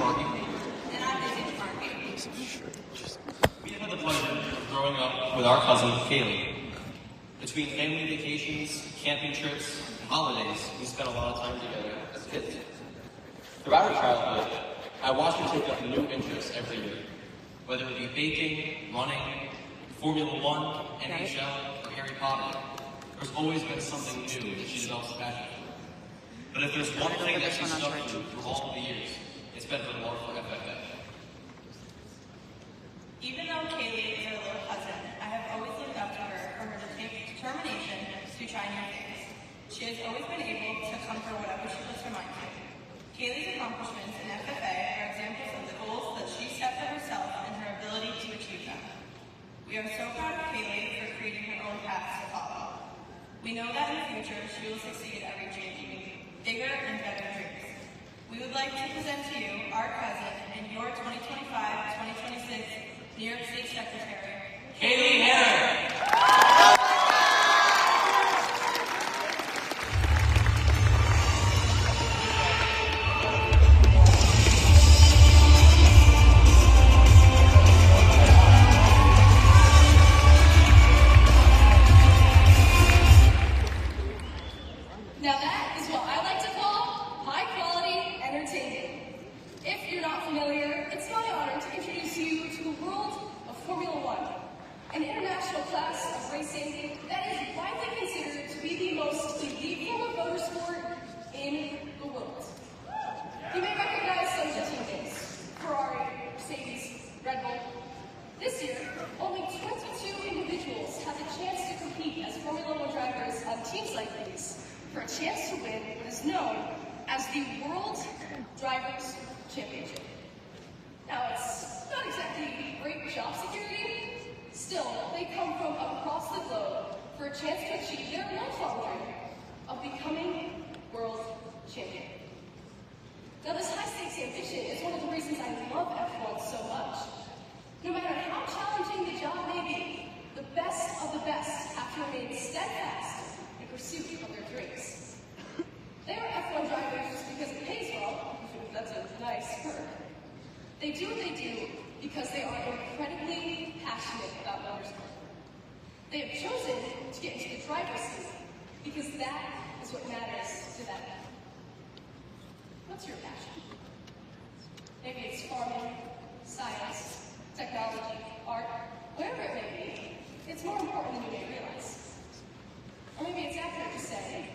Markey. And I'm Izzy Markey. We have had the pleasure of growing up with our cousin, Kaylee. Between family vacations, camping trips, and holidays, we spent a lot of time together as kids. Throughout her childhood, I watched her take up new interests every year, whether it be baking, running, Formula One, NHL, or Harry Potter. There's always been something new that she develops a passion for. But if there's one thing that she's stuck to through all of the years, it's been her love for FFA. Even though Kaylee is her little cousin, I have always looked up to her for her determination to try new things. She has always been able to come for whatever she puts her mind to. Kaylee's accomplishments in FFA are examples of the goals that she set for herself and her ability to achieve them. We are so proud of Kaylee for creating her own paths to follow. We know that in the future she will succeed at reaching bigger and better dreams. We would like to present to you our cousin and your 2025-2026 New York State Secretary, Kaylee Henner! Now that is what I like to call high-quality entertainment. If you're not familiar, it's my honor to introduce you to the world of Formula One, an international class of racing that is widely considered to be the most elite form of motorsport in the world. You may recognize some of the team names: Ferrari, Mercedes, Red Bull. This year, only 22 individuals had the chance to compete as Formula One drivers on teams like these for a chance to win what is known as the World Drivers' Championship. Now, it's not exactly great job security. Still, they come from across the globe for a chance to achieve their lifelong dream of becoming world champion. Now, this high-stakes ambition is one of the reasons I love F1 so much. No matter how challenging the job may be, the best of the best have to remain steadfast in pursuit of their dreams. They are F1 drivers just because it pays well. That's a nice perk. They do what they do because they are incredibly passionate about motorsport. They have chosen to get into the driver's seat because that is what matters to them. What's your passion? Maybe it's farming, science, technology, art, wherever it may be. It's more important than you may realize. Or maybe it's accurate to say,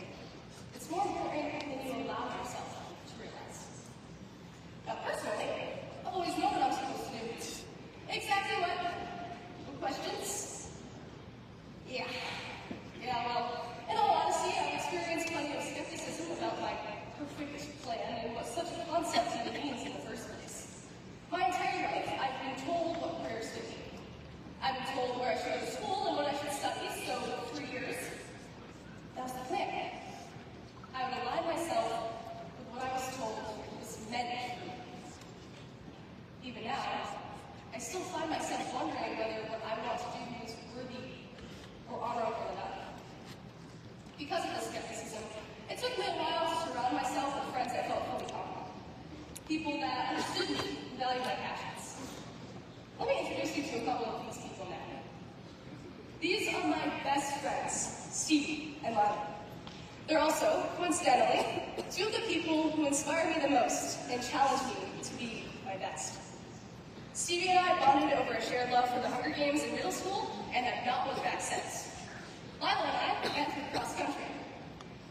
it's more important than you allow yourself to realize. Now, personally, I've always known what I'm supposed to do. Exactly what? Questions? Yeah. Yeah, well, in all honesty, I've experienced plenty of skepticism about my perfect plan and what such a concept even means in the first place. My entire life, I've been told what careers to be. I've been told where I should go to school and what I should study, so 3 years. That was the plan. I would align myself with what I was told was meant for me. Even now, I still find myself wondering whether what I want to do is worthy or honorable enough. Because of this skepticism, it took me a while to surround myself with friends I felt fully confident. People that understood me and valued my passions. Let me introduce you to a couple of these people now. These are my best friends, Stevie and Lila. They're also, coincidentally, two of the people who inspire me the most and challenge me to be my best. Stevie and I bonded over a shared love for the Hunger Games in middle school and have not looked back since. Lila and I met through cross country.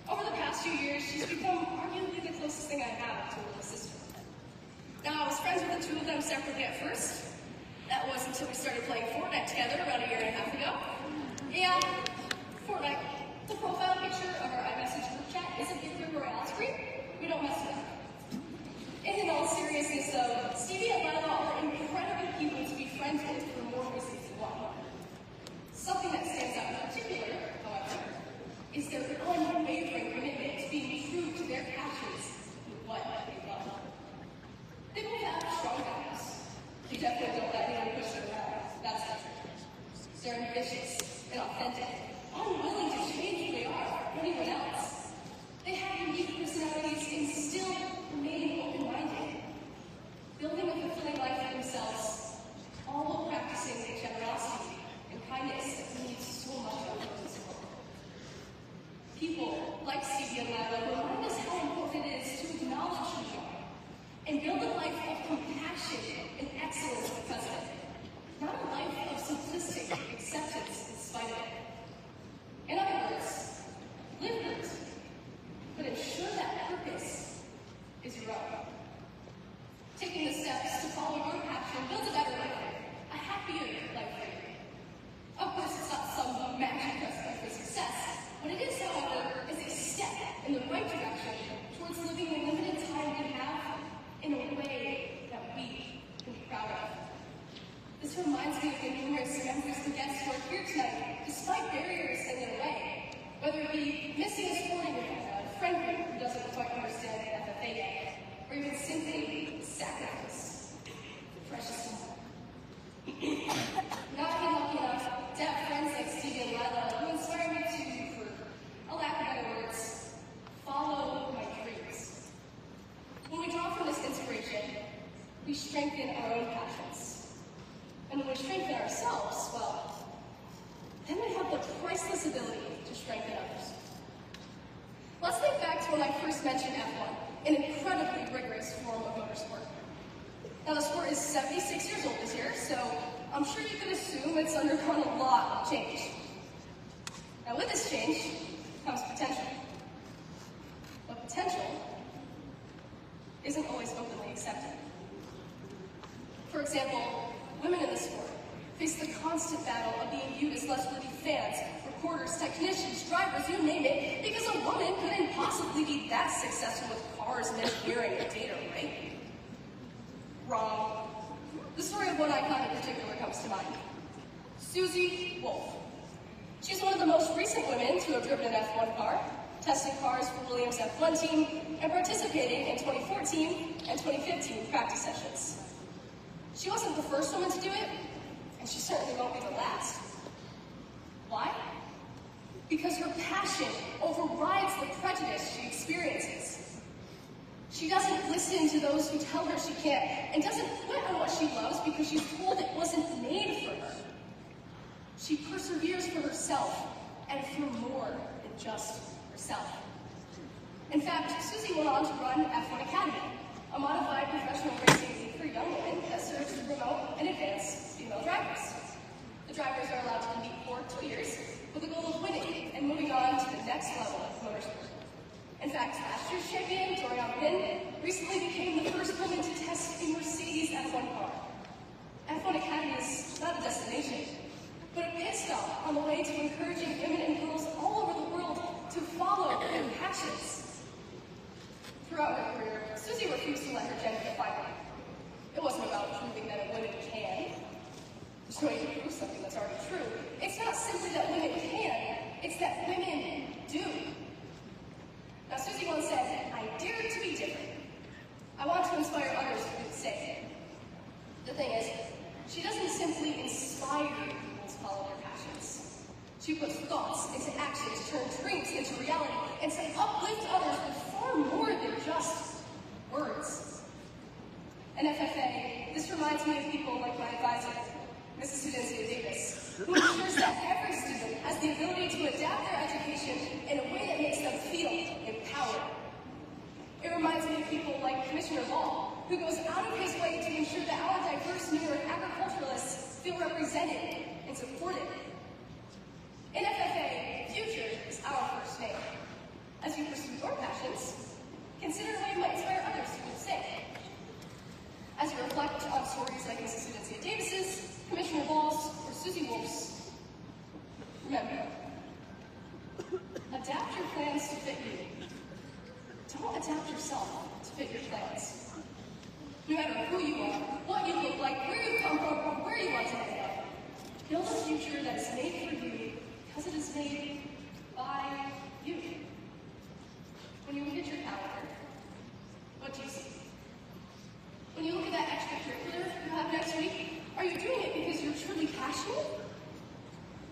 Over the past few years, she's become arguably the closest thing I have to a little sister. Now, I was friends with the two of them separately at first. That was until we started playing Fortnite together about 1.5 years ago. Yeah, Fortnite. The profile picture of our iMessage group chat isn't Victor Royale screen. We don't mess with that. And in all seriousness, though, Stevie and Lila are incredible people to be friends with for more reasons than one. Something that stands out in particular, however, is their unwavering commitment to being true to their passions and what they love. They both have strong values. They definitely don't let anyone push them around. That's the truth. They're ambitious and authentic, unwilling to change who they are for anyone else. They have unique personalities and still remain open-minded. passion and excellence because of it, not a life of simplistic acceptance in spite of it. In other words, live hurt, but ensure that purpose is your own. Taking the steps to follow your passion builds a better life, a happier life for you. Of course, it's not some magic recipe for success. What it is, however, is a step in the right direction towards living the limited time we have in a way that we can be proud of. This reminds me of the numerous members and guests who are here tonight, despite barriers in their way, whether it be missing a sporting event, a friend group who doesn't quite understand FFA yet, or even simply sacrifice the precious moment. Not being lucky enough to have friends like Stevie and Lila who inspire me to, for a lack of better words, follow my dreams. When we draw from this inspiration, we strengthen our own passions. And when we strengthen ourselves, well, then we have the priceless ability to strengthen others. Let's think back to when I first mentioned F1, an incredibly rigorous form of motorsport. Now, the sport is 76 years old this year, so I'm sure you can assume it's undergone a lot of change. Now, with this change comes potential. But potential isn't always openly accepted. For example, women in the sport face the constant battle of being viewed as less worthy fans, reporters, technicians, drivers, you name it, because a woman couldn't possibly be that successful with cars and engineering and data, right? Wrong. The story of one icon in particular comes to mind. Susie Wolff. She's one of the most recent women to have driven an F1 car, testing cars for Williams' F1 team, and participating in 2014 and 2015 practice sessions. She wasn't the first woman to do it, and she certainly won't be the last. Why? Because her passion overrides the prejudice she experiences. She doesn't listen to those who tell her she can't, and doesn't quit on what she loves because she's told it wasn't made for her. She perseveres for herself, and for more than just herself. In fact, Susie went on to run F1 Academy, a modified professional racing league for young women that serves to promote and advance female drivers. The drivers are allowed to compete for 2 years with the goal of winning and moving on to the next level of motorsport. In fact, last year's champion, Dorian Pin, recently became the first woman to test a Mercedes F1 car. F1 Academy is not a destination, but a pit stop on the way to encouraging women and girls all over the world to follow their passions. Throughout her career, Susie refused to let her gender define her. It wasn't about proving that a woman can. There's no way to prove something that's already true. It's not simply that women can, it's that women do. Now, Susie once said, "I dare to be different. I want to inspire others to do the same." The thing is, she doesn't simply inspire people to follow their passions. She puts thoughts into action to turn dreams into reality and to uplift others with far more than just words. In FFA, this reminds me of people like my advisor, Mrs. Sudencia Davis, who ensures that every student has the ability to adapt their education in a way that makes them feel empowered. It reminds me of people like Commissioner Ball, who goes out of his way to ensure that our diverse New York agriculturalists feel represented and supported. In FFA, future is our first name. As you pursue your passions, consider how you might inspire others to do the same. As you reflect on stories like Mrs. Sudencia Davis's, Commissioner Ball's, or Susie Wolff's, remember, adapt your plans to fit you. Don't adapt yourself to fit your plans. No matter who you are, what you look like, where you come from, or where you want to end up, build a future that is made for you because it is made by you. When you look at your calendar, what do you see? When you look at that extracurricular you have next week, are you doing it because you're truly passionate?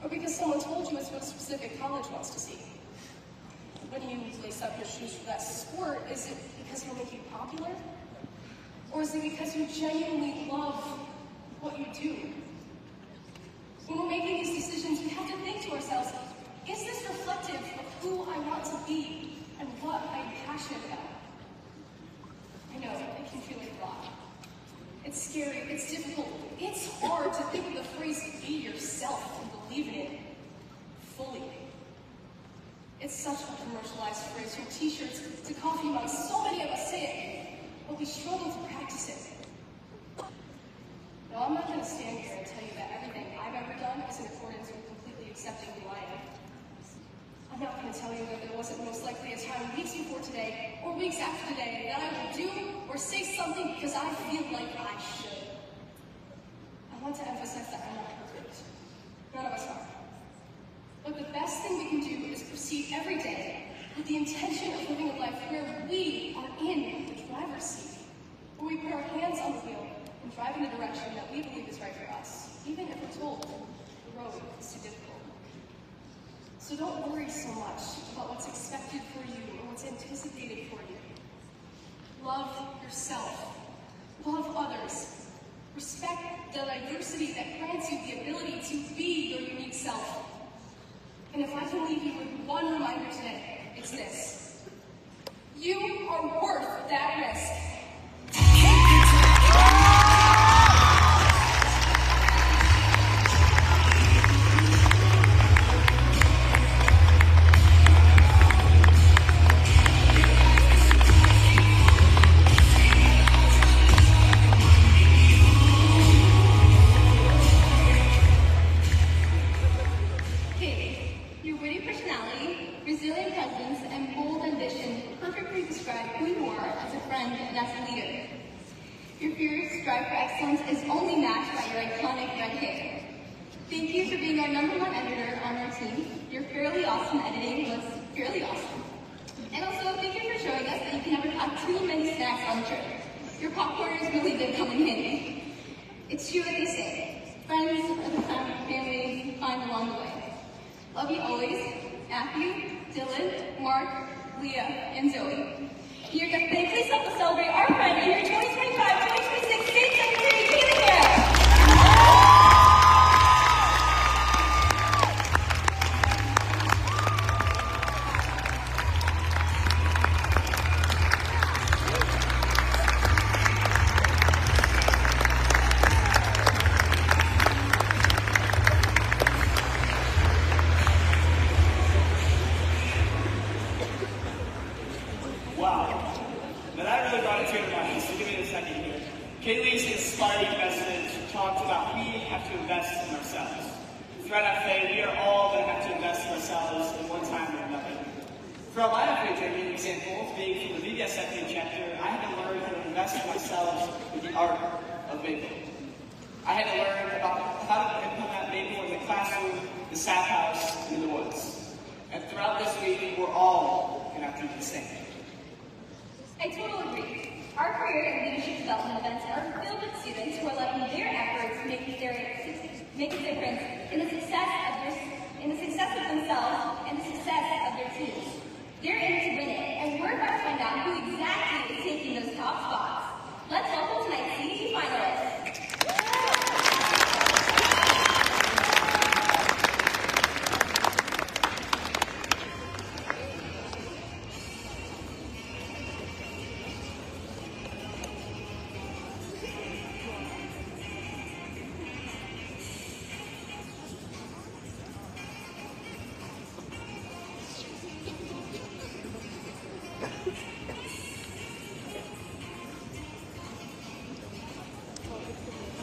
Or because someone told you it's what a specific college wants to see? When you lace up your shoes for that sport, is it because it'll make you popular? Or is it because you genuinely love what you do? When we're making these decisions, we have to think to ourselves, is this reflective of who I want to be and what I'm passionate about? I know, it can feel like a lot. It's It's scary, it's difficult, it's hard to think of the phrase be yourself and believe in it fully. It's such a commercialized phrase, from t-shirts to coffee mugs. So many of us say it, but we struggle to practice it. Now, I'm not going to stand here and tell you that everything I've ever done is in accordance with completely accepting who I am. I'm not going to tell you that there wasn't most likely a time weeks before today, or weeks after today, that I will do or say something because I feel like I should. I want to emphasize that I'm not perfect. None of us are. But the best thing we can do is proceed every day with the intention of living a life where we are in the driver's seat, where we put our hands on the wheel and drive in the direction that we believe is right for us, even if we're told the road is too difficult. So don't worry so much about what's expected for you or what's anticipated for you. Love yourself. Love others. Respect the diversity that grants you the ability to be your unique self. And if I can leave you with one reminder today, it's this. You are worth that risk. I totally agree. Our career and leadership development events are filled with students who are letting their efforts make a difference in the success of themselves and the success of their teams. They're in it to win it, and we're about to find out who exactly is taking those top spots. Let's welcome tonight's CDE finalists.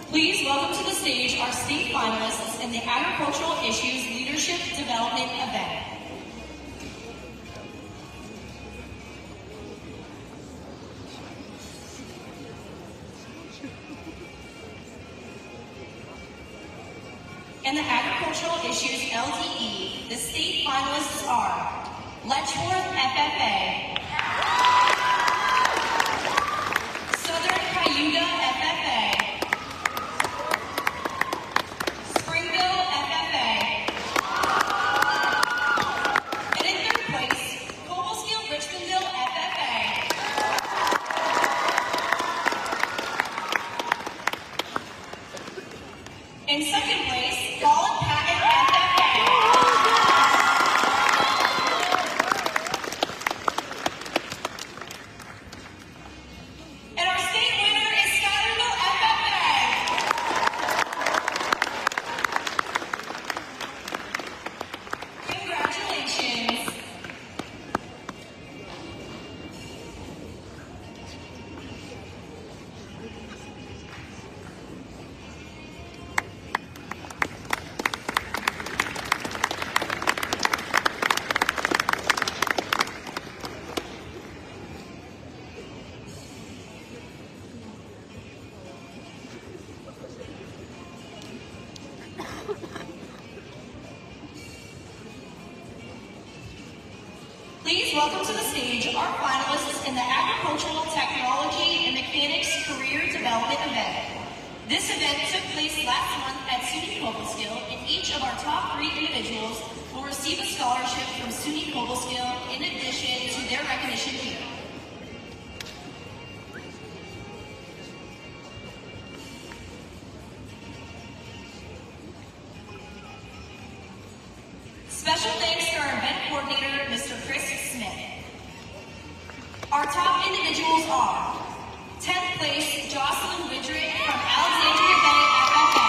Please welcome to the stage our state finalists in the Agricultural Issues Leadership Development event. In the Agricultural Issues LDE, the state finalists are Letchworth FFA, Southern Cayuga FFA, Springville FFA, and in third place, Cobleskill-Richmondville FFA. In second place, Fallen-Patton FFA. welcome to the stage our finalists in the Agricultural Technology and Mechanics Career Development event. This event took place last month at SUNY Cobleskill, and each of our top 3 individuals will receive a scholarship from SUNY Cobleskill in addition to their recognition here. Special thanks to our event coordinator, Mr. Chris Smith. Our top individuals are 10th place, Jocelyn Widrick from Alexandria Bay FFA.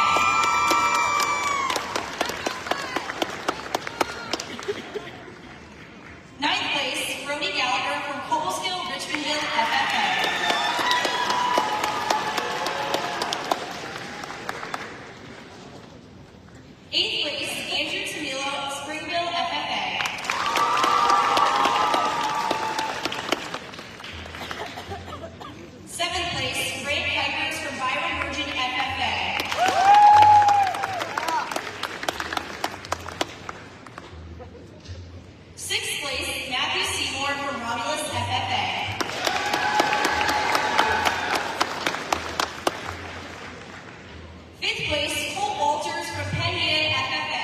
9th place, Brody Gallagher from Cobleskill Richmondville FFA. 8th place, Andrew Tamilo, Springville FFA. 7th place, Ray Kikers from Byron Virgin FFA. 6th place, Matthew Seymour from Romulus FFA. 5th place, Colt Walters from Penn Yan FFA.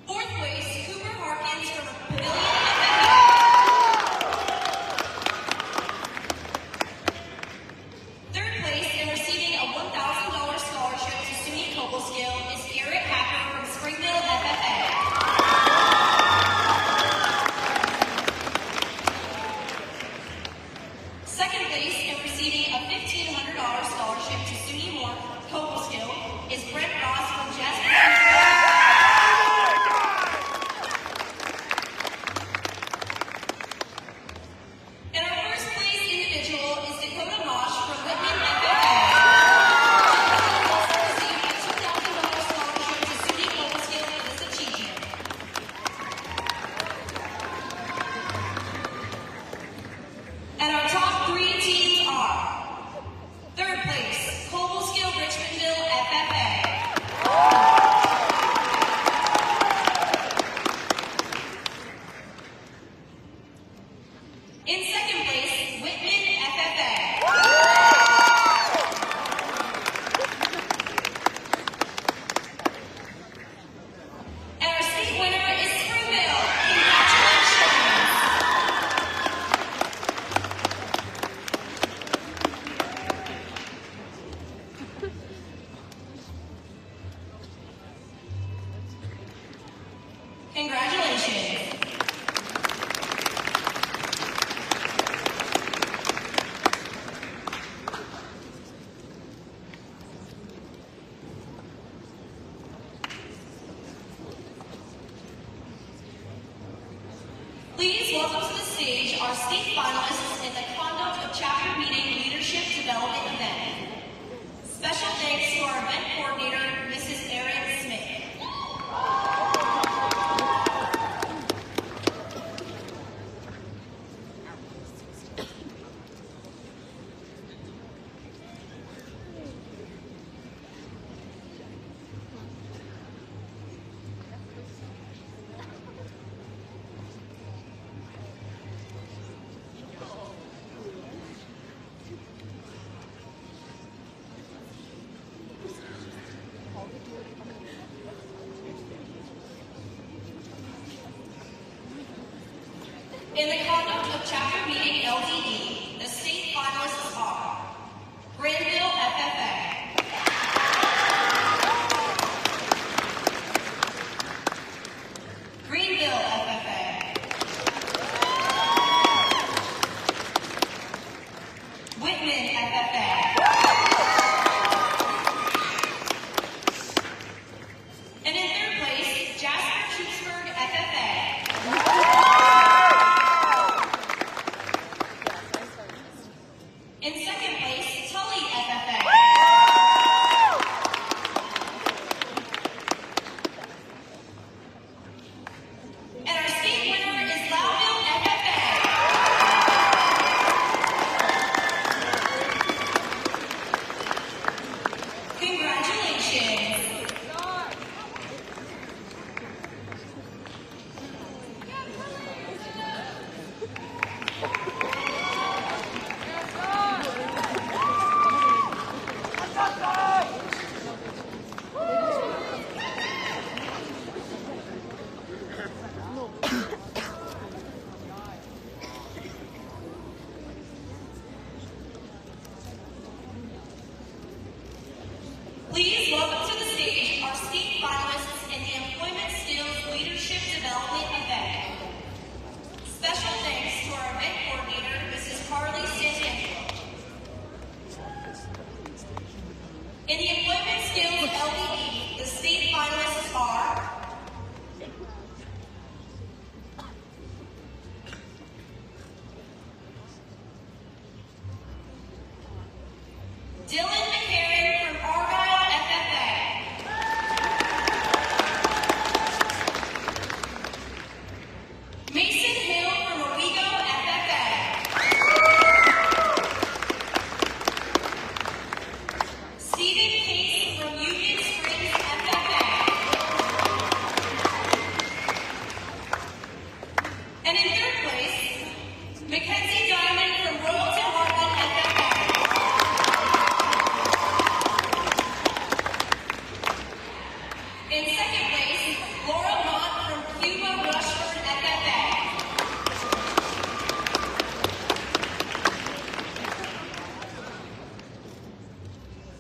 4th place, Cooper Harkins from Pavilion FFA. 3rd place and receiving a $1,000 scholarship to SUNY Cobleskill is Garrett Hacker from Springville FFA. 2nd place and receiving a $1,500 scholarship to SUNY Moore Cobleskill is Brent Ross from Jasper. And our first place individual is Dakota Mosh from Whitman FFA. She also received a $2,000 scholarship to SUNY Cobleskill for this achievement. And our top 3 teams are 3rd place, Cobleskill Richmondville FFA. 2nd place, Whitman FFA. And our state winner is Springville. Congratulations. Congratulations. Please welcome to the stage our state finalists in the Conduct of Chapter Meeting Leadership Development event. Special thanks to our event coordinator, Mrs. Erin Smith. In the Conduct of Chapter Meeting LDE, the state finalists are Granville FFA. Greenville FFA. Whitman FFA. And in 3rd place, Jasper Schutzenberg FFA. In 2nd place, Tully FFA. Please welcome to the stage our state finalists in the Employment Skills Leadership Development event. Special thanks to our event coordinator, Mrs. Carly Santangelo. In the Employment Skills LDE, the state finalists are Dylan McCarran from Argyle FFA. Mason Hill from Owego FFA. Stephen Case from Union Springs FFA. And in third place, Mackenzie Diamond from Royalton Heartland FFA. In second place, Laura Mott from Cuba Rushford FFA.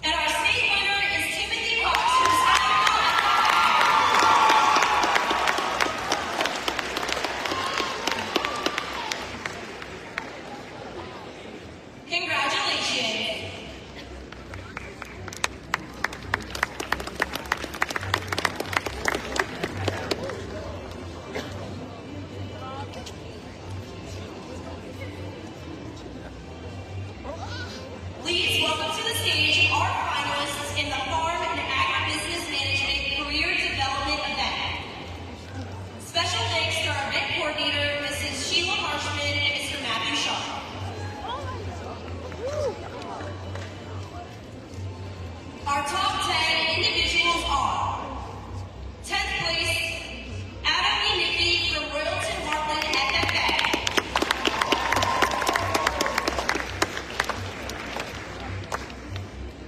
And our state winner is Timothy Cox from Scottsdale FFA. Congratulations. Please welcome to the stage our finalists in the Farm and Agribusiness Management Career Development event. Special thanks to our event coordinator, Mrs. Sheila Marshman and Mr. Matthew Shaw. Our top 10 individuals are 10th place, Adam Unicki from Royalton Heartland FFA. 9th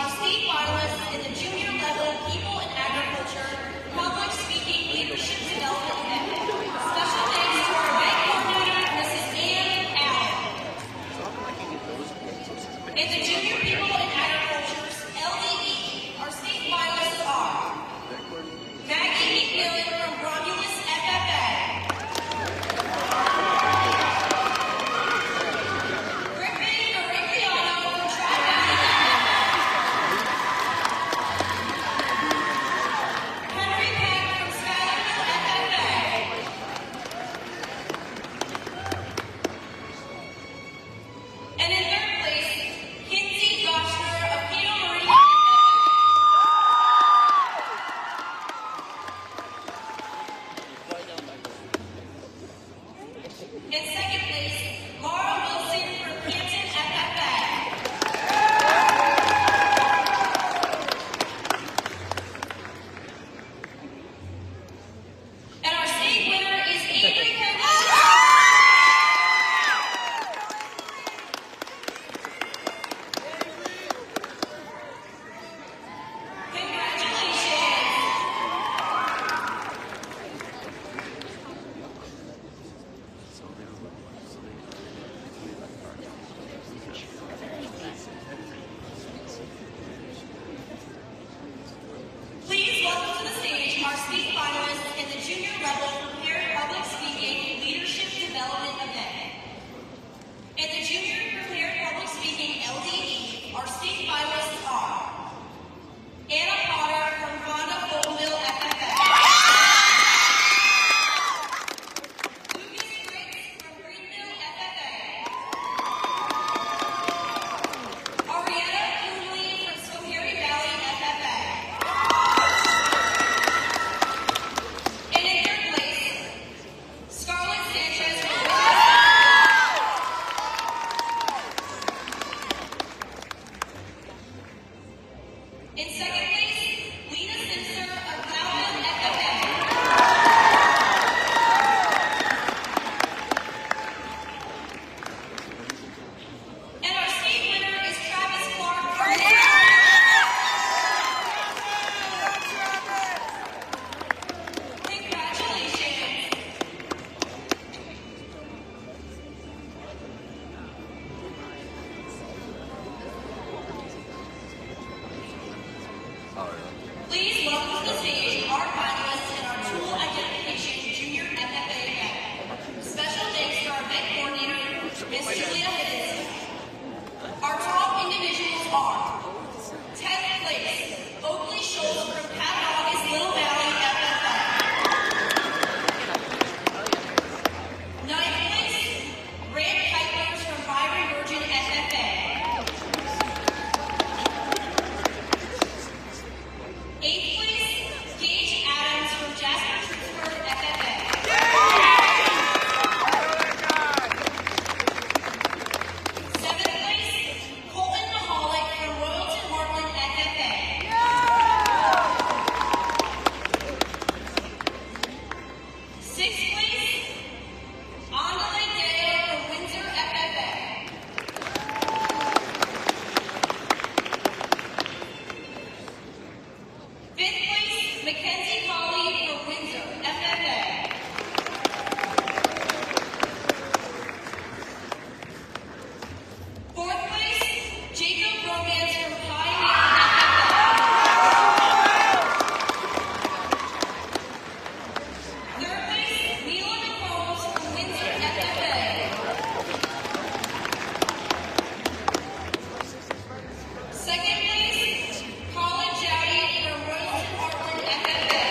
our state finalists in the junior level People in Agriculture Public Speaking Leadership Development Event. Special thanks to our event coordinator, Mrs. Ann Allen. In the junior People in Agriculture's LDE, our state finalists are Maggie Miller from Romulus FFA. And in third place, Kinsey Goshner of Pino Marine In second place, Laura Wilson from Canton FFA. And our state winner is Avery Kendall. Congratulations! Please welcome to the stage our state finalists in the junior level Prepared Public Speaking Leadership Development Event. In the junior Prepared Public Speaking LDE, our state finalists are Anna Potter from Vonda Fultonville FFA. Lucas Briggs from Greenville FFA. Arietta Cooley from Schoharie Valley FFA. And in third place, Scarlett Sanchez from In second place, Lena Simpson of Loudon FFA. And our state winner is Travis Clark from Congratulations! Please welcome to the stage our finalists in our Tool Identification Junior FFA event. Special thanks to our event coordinator, Ms. Julia Hiddens. Our top individuals are 10th place, Oakley Schultz from Catawba's Little Valley FFA. 9th place, Grant Kuipers from Byron Virgin FFA. 8th place, Gage Adams from Jasper Truthford FFA. 7th place, Colton Mahalik from Royalton Heartland FFA. 6th place, Andale Deo from Windsor FFA. 5th place, Mackenzie Colley from Windsor FFA. 4th place, Jacob Romance from Pioneer FFA. 3rd place, Neela McCombs from Windsor FFA. 2nd place, Colin Jowdy from Royalton Heartland FFA.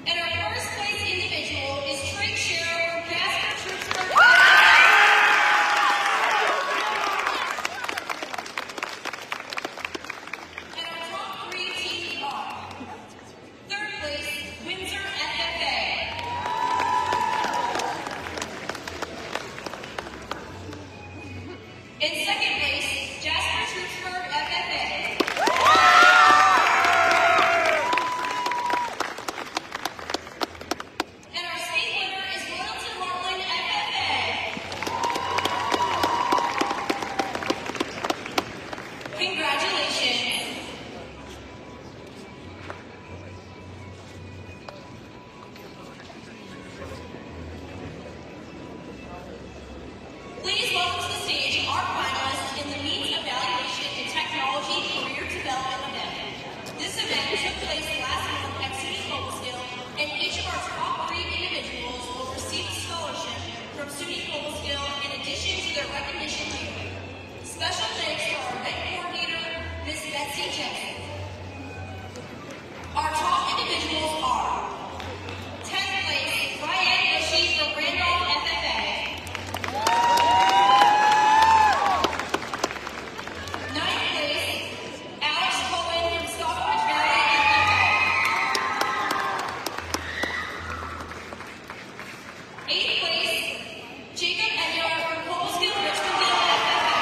And our first place individual is Trey Sherrill from Jasper Truthford FFA. And our top 3 teams are 3rd place, Windsor FFA. In 2nd place, Jasper Truthford FFA. And our state winner is Royalton Heartland FFA. Each of our top 3 individuals will receive a scholarship from SUNY Cobleskill in addition to their recognition here. Special thanks to our event coordinator, Miss Betsy Jensen. Our top individuals are 10th place, Ryan Bushy from Randolph FFA. 9th place, Alex Cohen from Stockbridge Valley FFA. 8th place, Jacob Enyar from Cobleskill Richmondville FFA.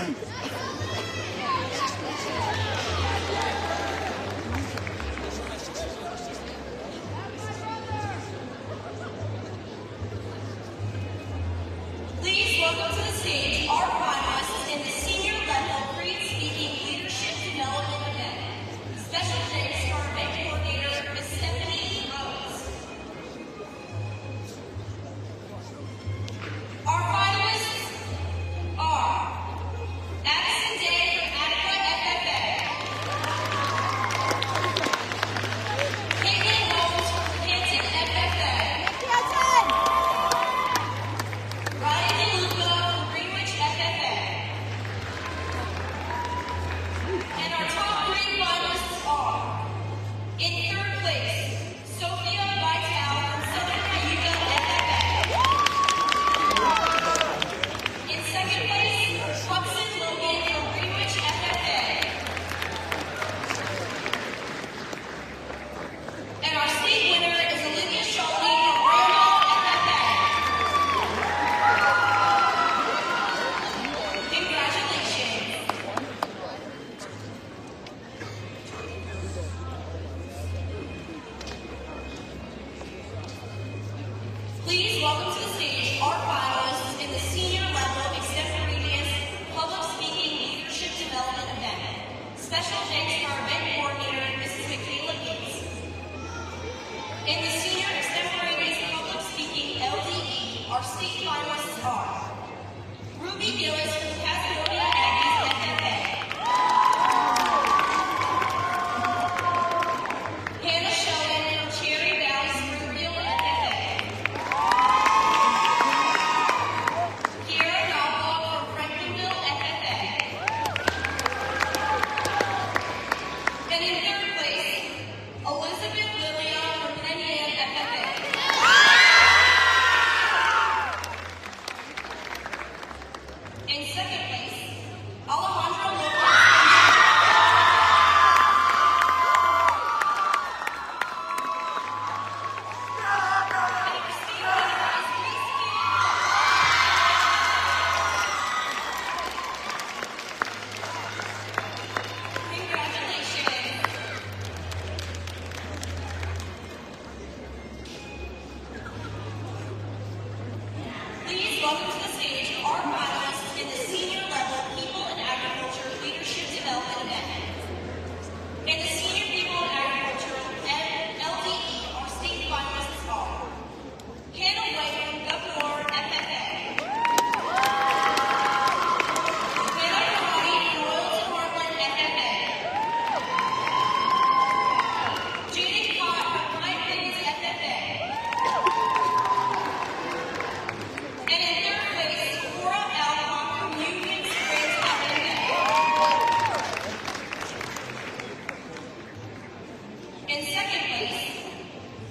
Please welcome to the stage our finalists in the senior level Creed Speaking Leadership Development event. Special thanks to our event coordinator, Ms. Stephanie Rose. Our finalists are Addison Day from Attica FFA, Caitlin Holmes from Canton FFA, Ryan DeLuca from Greenwich FFA. And our top three finalists are, in third place, Sophia Vitale from Southern Cayuga FFA. In second place, Hudson Logan from Greenwich FFA. And our state winner is Olivia Shelby from Randolph FFA. Congratulations. Please welcome to the stage our finalists in the senior level extemporaneous public speaking leadership development event. Special thanks to our event coordinator, Mrs. Michaela Gates. In the senior extemporaneous public speaking LDE, our state finalists are Ruby Gillis from California Aggies FFA, Hannah Sheldon from Cherry Valley Springfield FFA, Kiara Nava from Franklinville FFA, and in third place, Elizabeth Lilia from Penyan FFA. In second place, Alejandro Lopez. And our state winner is Miss Congratulations. Please welcome to the stage our finalists in the senior level People in Agriculture Leadership Development event. In the senior People in Agriculture LDE, our state finalists are Hannah White from Governor FFA, Hannah Karate from Royalton Heartland FFA, Jaden Cott from Pine Plains FFA, and in third place, Cora Alcott from Union Springs FFA. In second place,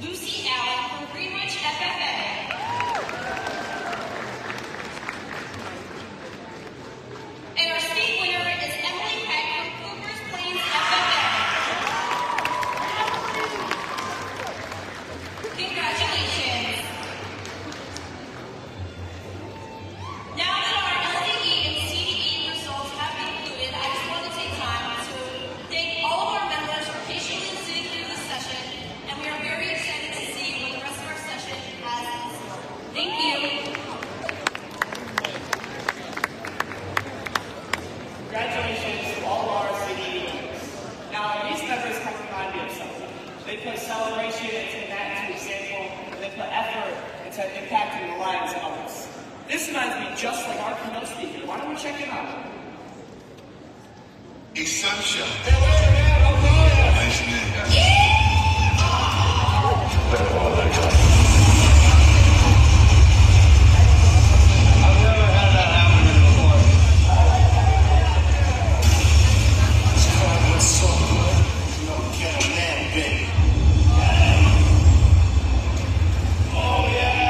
Lucy Allen from Greenwich FFA. And our state winner is Emily Peck from Coopers Plains FFA. Congratulations. Now that our LDE and CDE results have been included, I just want to take time to thank all of our members for patiently sitting through this session, and we are very excited to see what the rest of our session has in store. Thank you. Congratulations to all of our CDE members. Now, these members have reminded me of something. They put celebration into that to example, and they put effort into impacting the lives of others. This reminds me just like our keynote speaker. Why don't we check him out? Exception. Hey, wait a minute, okay. Nice name. I've never had that happen before. What's so good? You don't get a man, baby. Oh, yeah!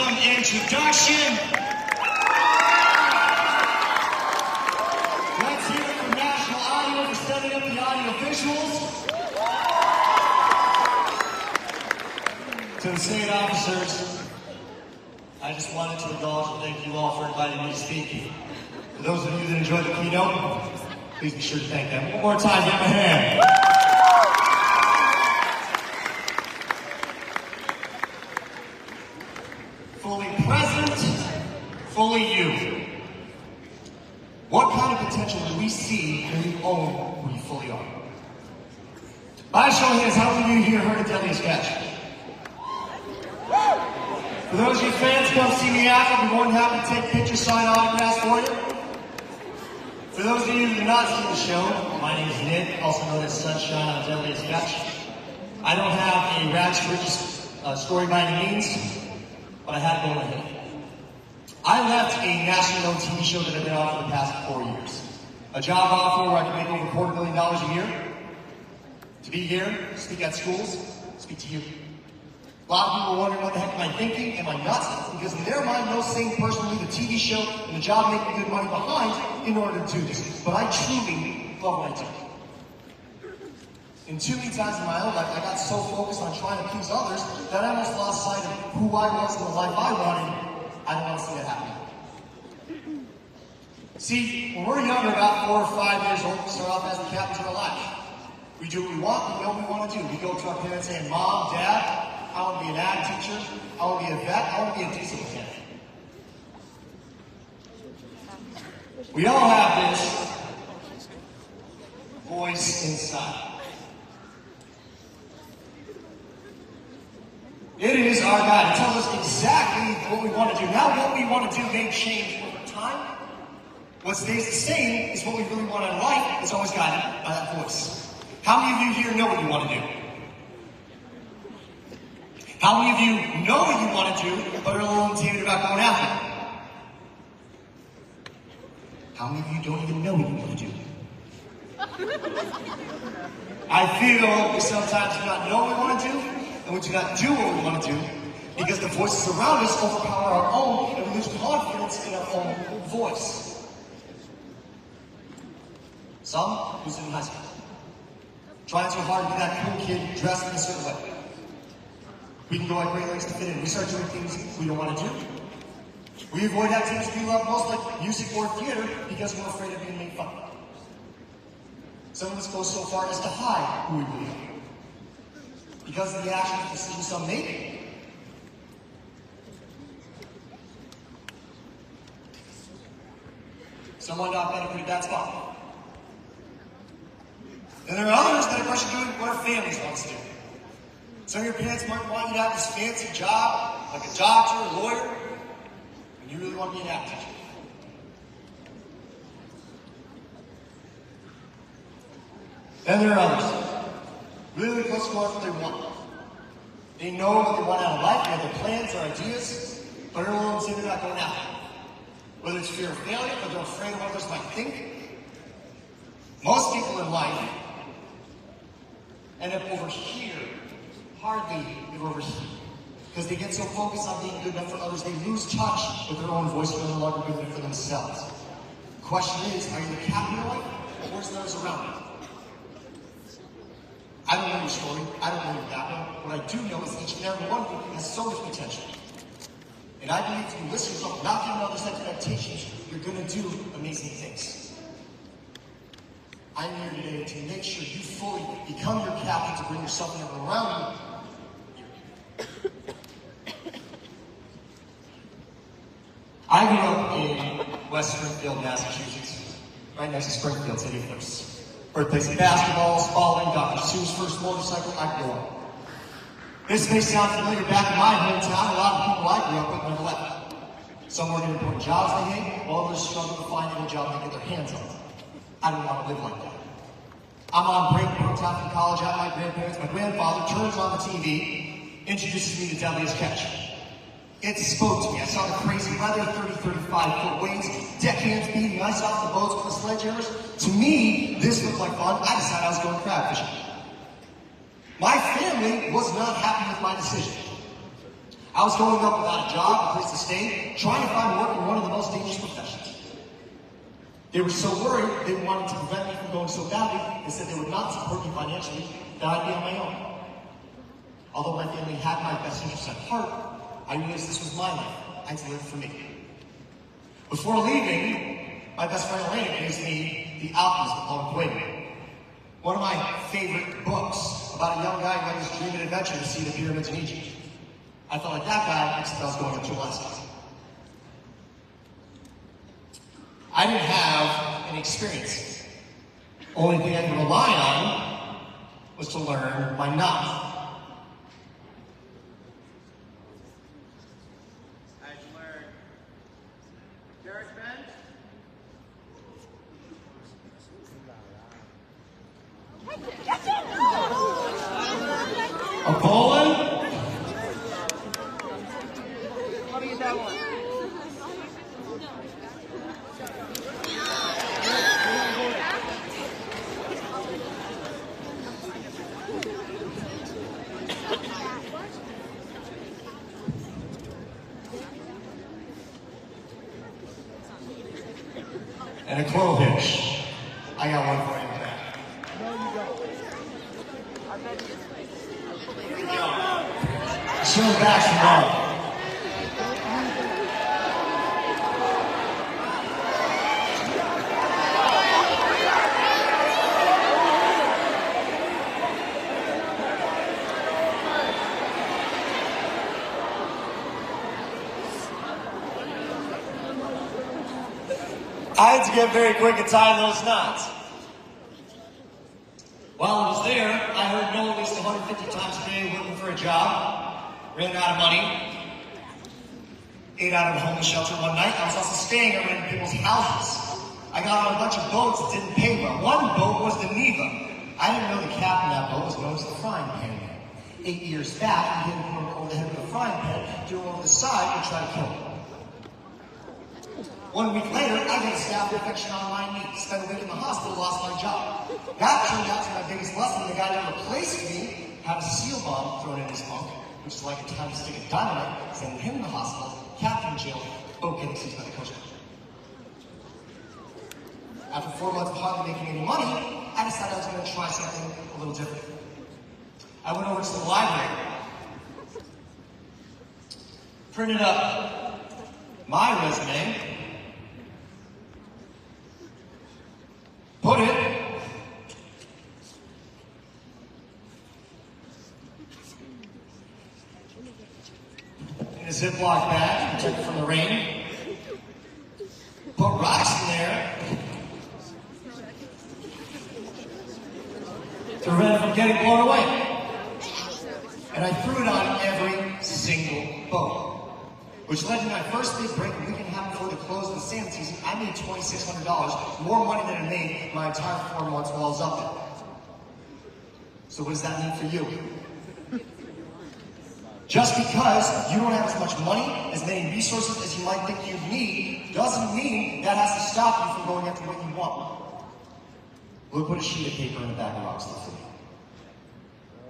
some introduction. Let's hear it from National Audio for setting up the audio visuals. To the state officers, I just wanted to acknowledge and thank you all for inviting me to speak. For those of you that enjoyed the keynote, please be sure to thank them. One more time, give them a hand. Fully present, fully you. What kind of potential do we see when we own who we fully are? By a show of hands, how many of you here heard of Deadliest Catch? For those of you fans, come see me after. I'll be more than happy to take pictures, sign autographs for you. For those of you who have not seen the show, my name is Nick, also known as Sunshine on Deadliest Catch. I don't have a rags to riches story by any means, but I have going ahead. I left a nationally known TV show that I've been on for the past 4 years. A job offer where I can make over $250,000 a year. To be here, speak at schools, speak to you. A lot of people are wondering what the heck am I thinking? Am I nuts? Because in their mind, no sane person will leave a TV show and a job making good money behind in order to do this. But I truly love what I do. And too many times in my own life, I got so focused on trying to please others that I almost lost sight of who I was and the life I wanted. I don't want to see that happen. See, when we're younger, about 4 or 5 years old, we start off as the captains of our life. We do what we want, we know what we want to do. We go to our parents saying, Mom, Dad, I want to be an ag teacher, I want to be a vet, I want to be a diesel mechanic. We all have this voice inside. It is our God. It tells us exactly what we want to do. Now, what we want to do may change over time. What stays the same is what we really want in life. It's always guided by that voice. How many of you here know what you want to do? How many of you know what you want to do, but are a little intimidated about going after it? How many of you don't even know what you want to do? I feel we sometimes do not know what we want to do, and we do not do what we want to do, because the voices around us overpower our own, and we lose confidence in our own voice. Some lose it in high school. Trying so hard to be that cool kid dressed in a certain way. We can go at great lengths to fit in. We start doing things we don't want to do. We avoid activities we love most, like music or theater, because we're afraid of being made fun of. Some of us go so far as to hide who we really are, because of the actions and decisions some make. Some wind up in a pretty bad spot. And there are others that are pressured doing what our families want us to do. Some of your parents might want you to have this fancy job, like a doctor or lawyer, and you really want to be an ag teacher. Then there are others, really close to what they want. They know what they want out of life, they have their plans, their ideas, but are a little intimidated about going after it. Whether it's fear of failure, or they're afraid of what others might think. Most people in life end up over here. Hardly ever over here. Because they get so focused on being good enough for others, they lose touch with their own voice and they're no longer good enough for themselves. The question is, are you the captain of your life, or is those around you? I don't know your story, I don't know your background. What I do know is each and every one of you has so much potential. And I believe if you listen to yourself, not giving others expectations, you're going to do amazing things. I'm here today to make sure you fully become your captain, to bring yourself and everyone around you. I grew up in West Springfield, Massachusetts, right next to Springfield City First. Birthplace of basketball, following Dr. Seuss' first motorcycle, I grew up. This may sound familiar back in my hometown. A lot of people I grew up with never left. Some work in important jobs they hate, while others struggle to find any job they get their hands on. I don't want to live like that. I'm on break, worked out from college at my grandparents. My grandfather turns on the TV, introduces me to Deadliest Catch. It spoke to me. I saw the crazy weather, 30, 35-foot waves, deckhands beating ice off the boats with the sledgehammers. To me, this looked like fun. I decided I was going crab fishing. My family was not happy with my decision. I was growing up without a job, a place to stay, trying to find work in one of the most dangerous professions. They were so worried, they wanted to prevent me from going so badly, they said they would not support me financially, that I'd be on my own. Although my family had my best interests at heart, I realized this was my life. I had to live for me. Before leaving, my best friend Elena introduced me The Alchemist by Paulo Coelho. One of my favorite books about a young guy who had his dream and adventure to see the pyramids in Egypt. I felt like that guy, except I was going up to Alaska. I didn't have any experience. Only thing I could rely on was to learn by knowledge. A Poland? And a Clovitch. I got one for you. Show back some love. I had to get very quick at tying those knots. While I was there, I heard no at least 150 times a day looking for a job, ran out of money, ate out of a homeless shelter one night. I was also staying at random people's houses. I got on a bunch of boats that didn't pay well. One boat was the Neva. I didn't know the captain of that boat was known as the Frying Pan Man. 8 years back, he hit him over the head with a frying pan, threw him over the side, and tried to kill him. 1 week later, I got a staph infection on my knee. Spent a week in the hospital, lost my job. That turned out to be my biggest lesson. The guy that replaced me had a seal bomb thrown in his bunk, which is like a time to stick a dynamite, sending him in the hospital, captain in jail, boat getting seized by the Coast Guard. After 4 months of hardly making any money, I decided I was going to try something a little different. I went over to the library, printed up my resume, put it in a Ziploc bag, protected from the rain, put rocks in there to prevent it from getting blown away. And I threw it on every single boat, which led to my first big break a week and a half before the close of the salmon season. I made $2,600, more money than I made my entire 4 months while I was up there. So what does that mean for you? Just because you don't have as much money, as many resources as you might think you need, doesn't mean that has to stop you from going after what you want. We'll put a sheet of paper in the back of the box for you.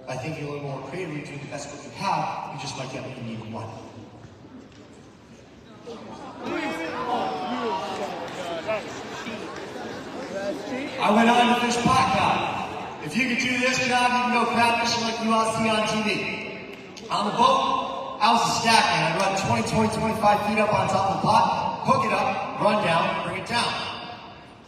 I think you're a little more creative, you do the best what you have, you just might get what you need and want. I went on to fish pot cod. If you could do this job, you can go crab fishing like you all see on TV. On the boat, I was a stackman. I'd run 20, 25 feet up on top of the pot, hook it up, run down, bring it down.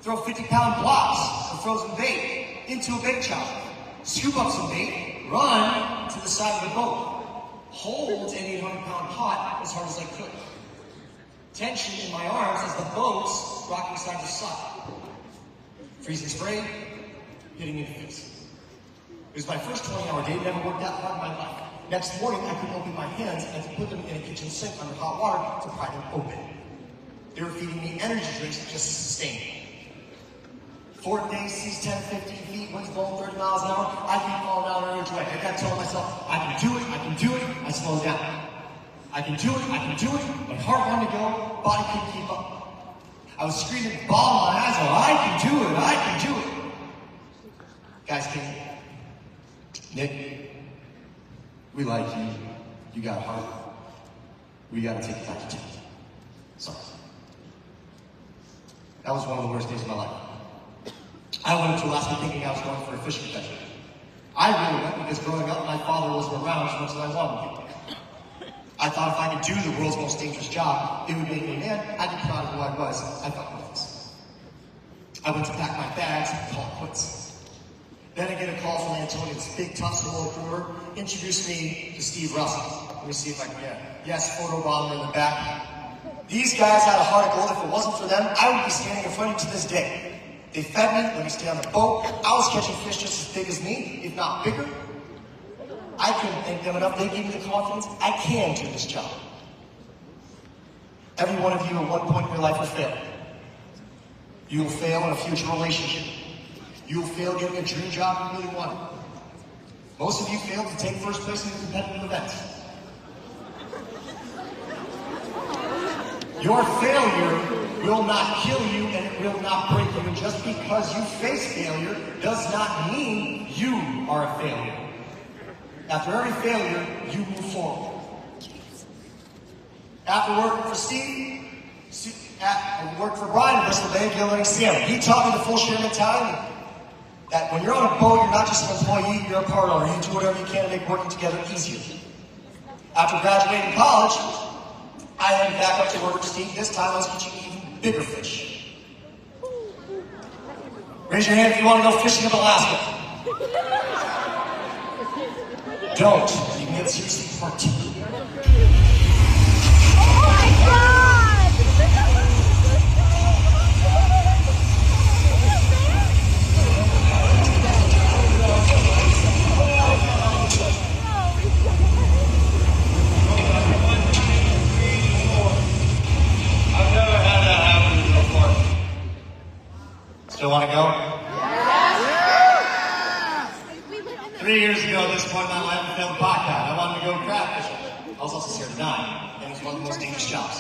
Throw 50-pound blocks of frozen bait into a bait chopper. Scoop up some bait, run to the side of the boat. Hold an 800-pound pot as hard as I could. Tension in my arms as the boat's rocking side to side. Freezing spray, hitting me in the face. It was my first 20-hour day, never worked that hard in my life. Next morning, I couldn't open my hands and I had to put them in a kitchen sink under hot water to pry them open. They were feeding me energy drinks just to sustain me. 4 days, seas 10, 15 feet, winds blowing 30 miles an hour. I keep falling down an urge way. I kept telling myself, I can do it, I can do it. I slowed down. I can do it, I can do it. My heart wanted to go, body couldn't keep up. I was screaming, bawling my eyes out, I can do it, I can do it. Guys, Nick, we like you. You got heart. we gotta take it back to 10. Sorry. That was one of the worst days of my life. I went to Alaska thinking I was going for a fishing adventure. I really went because growing up, my father wasn't around as much as I wanted to. I thought if I could do the world's most dangerous job, it would make me a man. I'd be proud of who I was. I felt worthless. I went to pack my bags and call it quits. Then I get a call from Antonio, this big, tough solo recruiter, introduced me to Steve Russell. Let me see if I can get it. Yes, photo bomber in the back. These guys had a heart of gold. If it wasn't for them, I would be standing in front of you to this day. They fed me, let me stay on the boat. I was catching fish just as big as me, if not bigger. I couldn't thank them enough. They gave me the confidence. I can do this job. Every one of you at one point in your life will fail. You will fail in a future relationship. You will fail getting a dream job you really wanted. Most of you failed to take first place in a competitive event. Your failure will not kill you and it will not break you. And just because you face failure does not mean you are a failure. After every failure, you move forward. After working for Steve, I worked for Brian in Bristol Bay, Gillian Salmon. He taught me the full share mentality. That when you're on a boat, you're not just an employee, you're a part owner. You do whatever you can to make working together easier. After graduating college, I headed back up to work for Steve. This time I was catching even bigger fish. Raise your hand if you want to go fishing in Alaska. Don't. You can get seriously hurt. Oh my God! I've never had that happen before. Still want to go? 3 years ago, at this point in my life, I failed podcast. I wanted to go crab fishing. I was also scared to die, and it was one of the most dangerous jobs.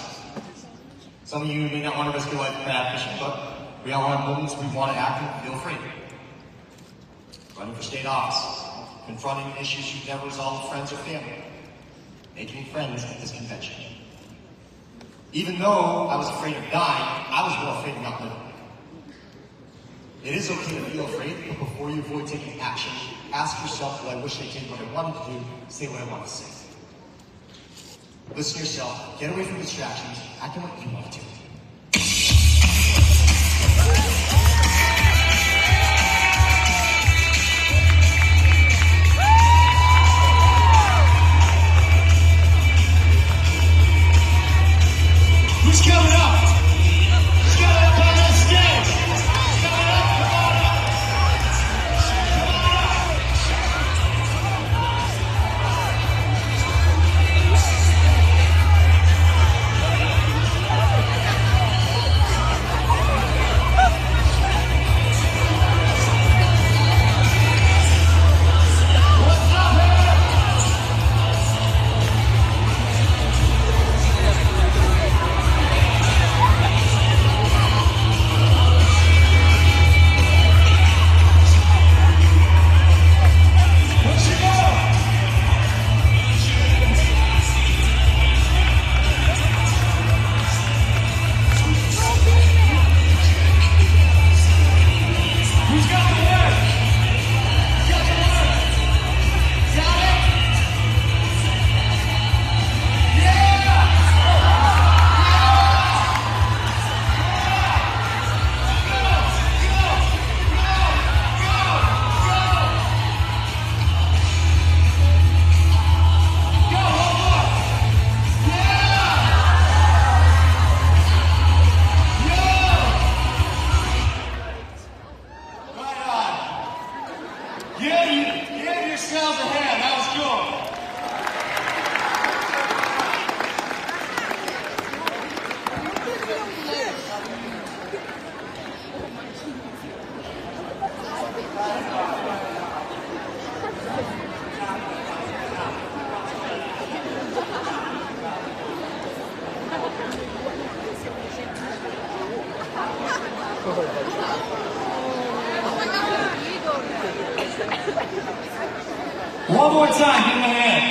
Some of you may not want to risk your life crab fishing, but we all have moments we want to act and feel afraid. Running for state office, confronting issues you've never resolved with friends or family, making friends at this convention. Even though I was afraid of dying, I was more afraid of not living. It is okay to feel afraid, but before you avoid taking action, ask yourself, do I wish I did what I wanted to do, say what I want to say. Listen to yourself, get away from distractions, act on what you want to do. Who's coming up? Who's coming up on this stage? Coming up, come on up. Come on up. What's up, man? What's your goal? Who's got the word? Got the word? Got it? Yeah! Go, hold on! Yeah! Yo! Right on. Give yourselves a hand. That was cool. One more time, give him a hand.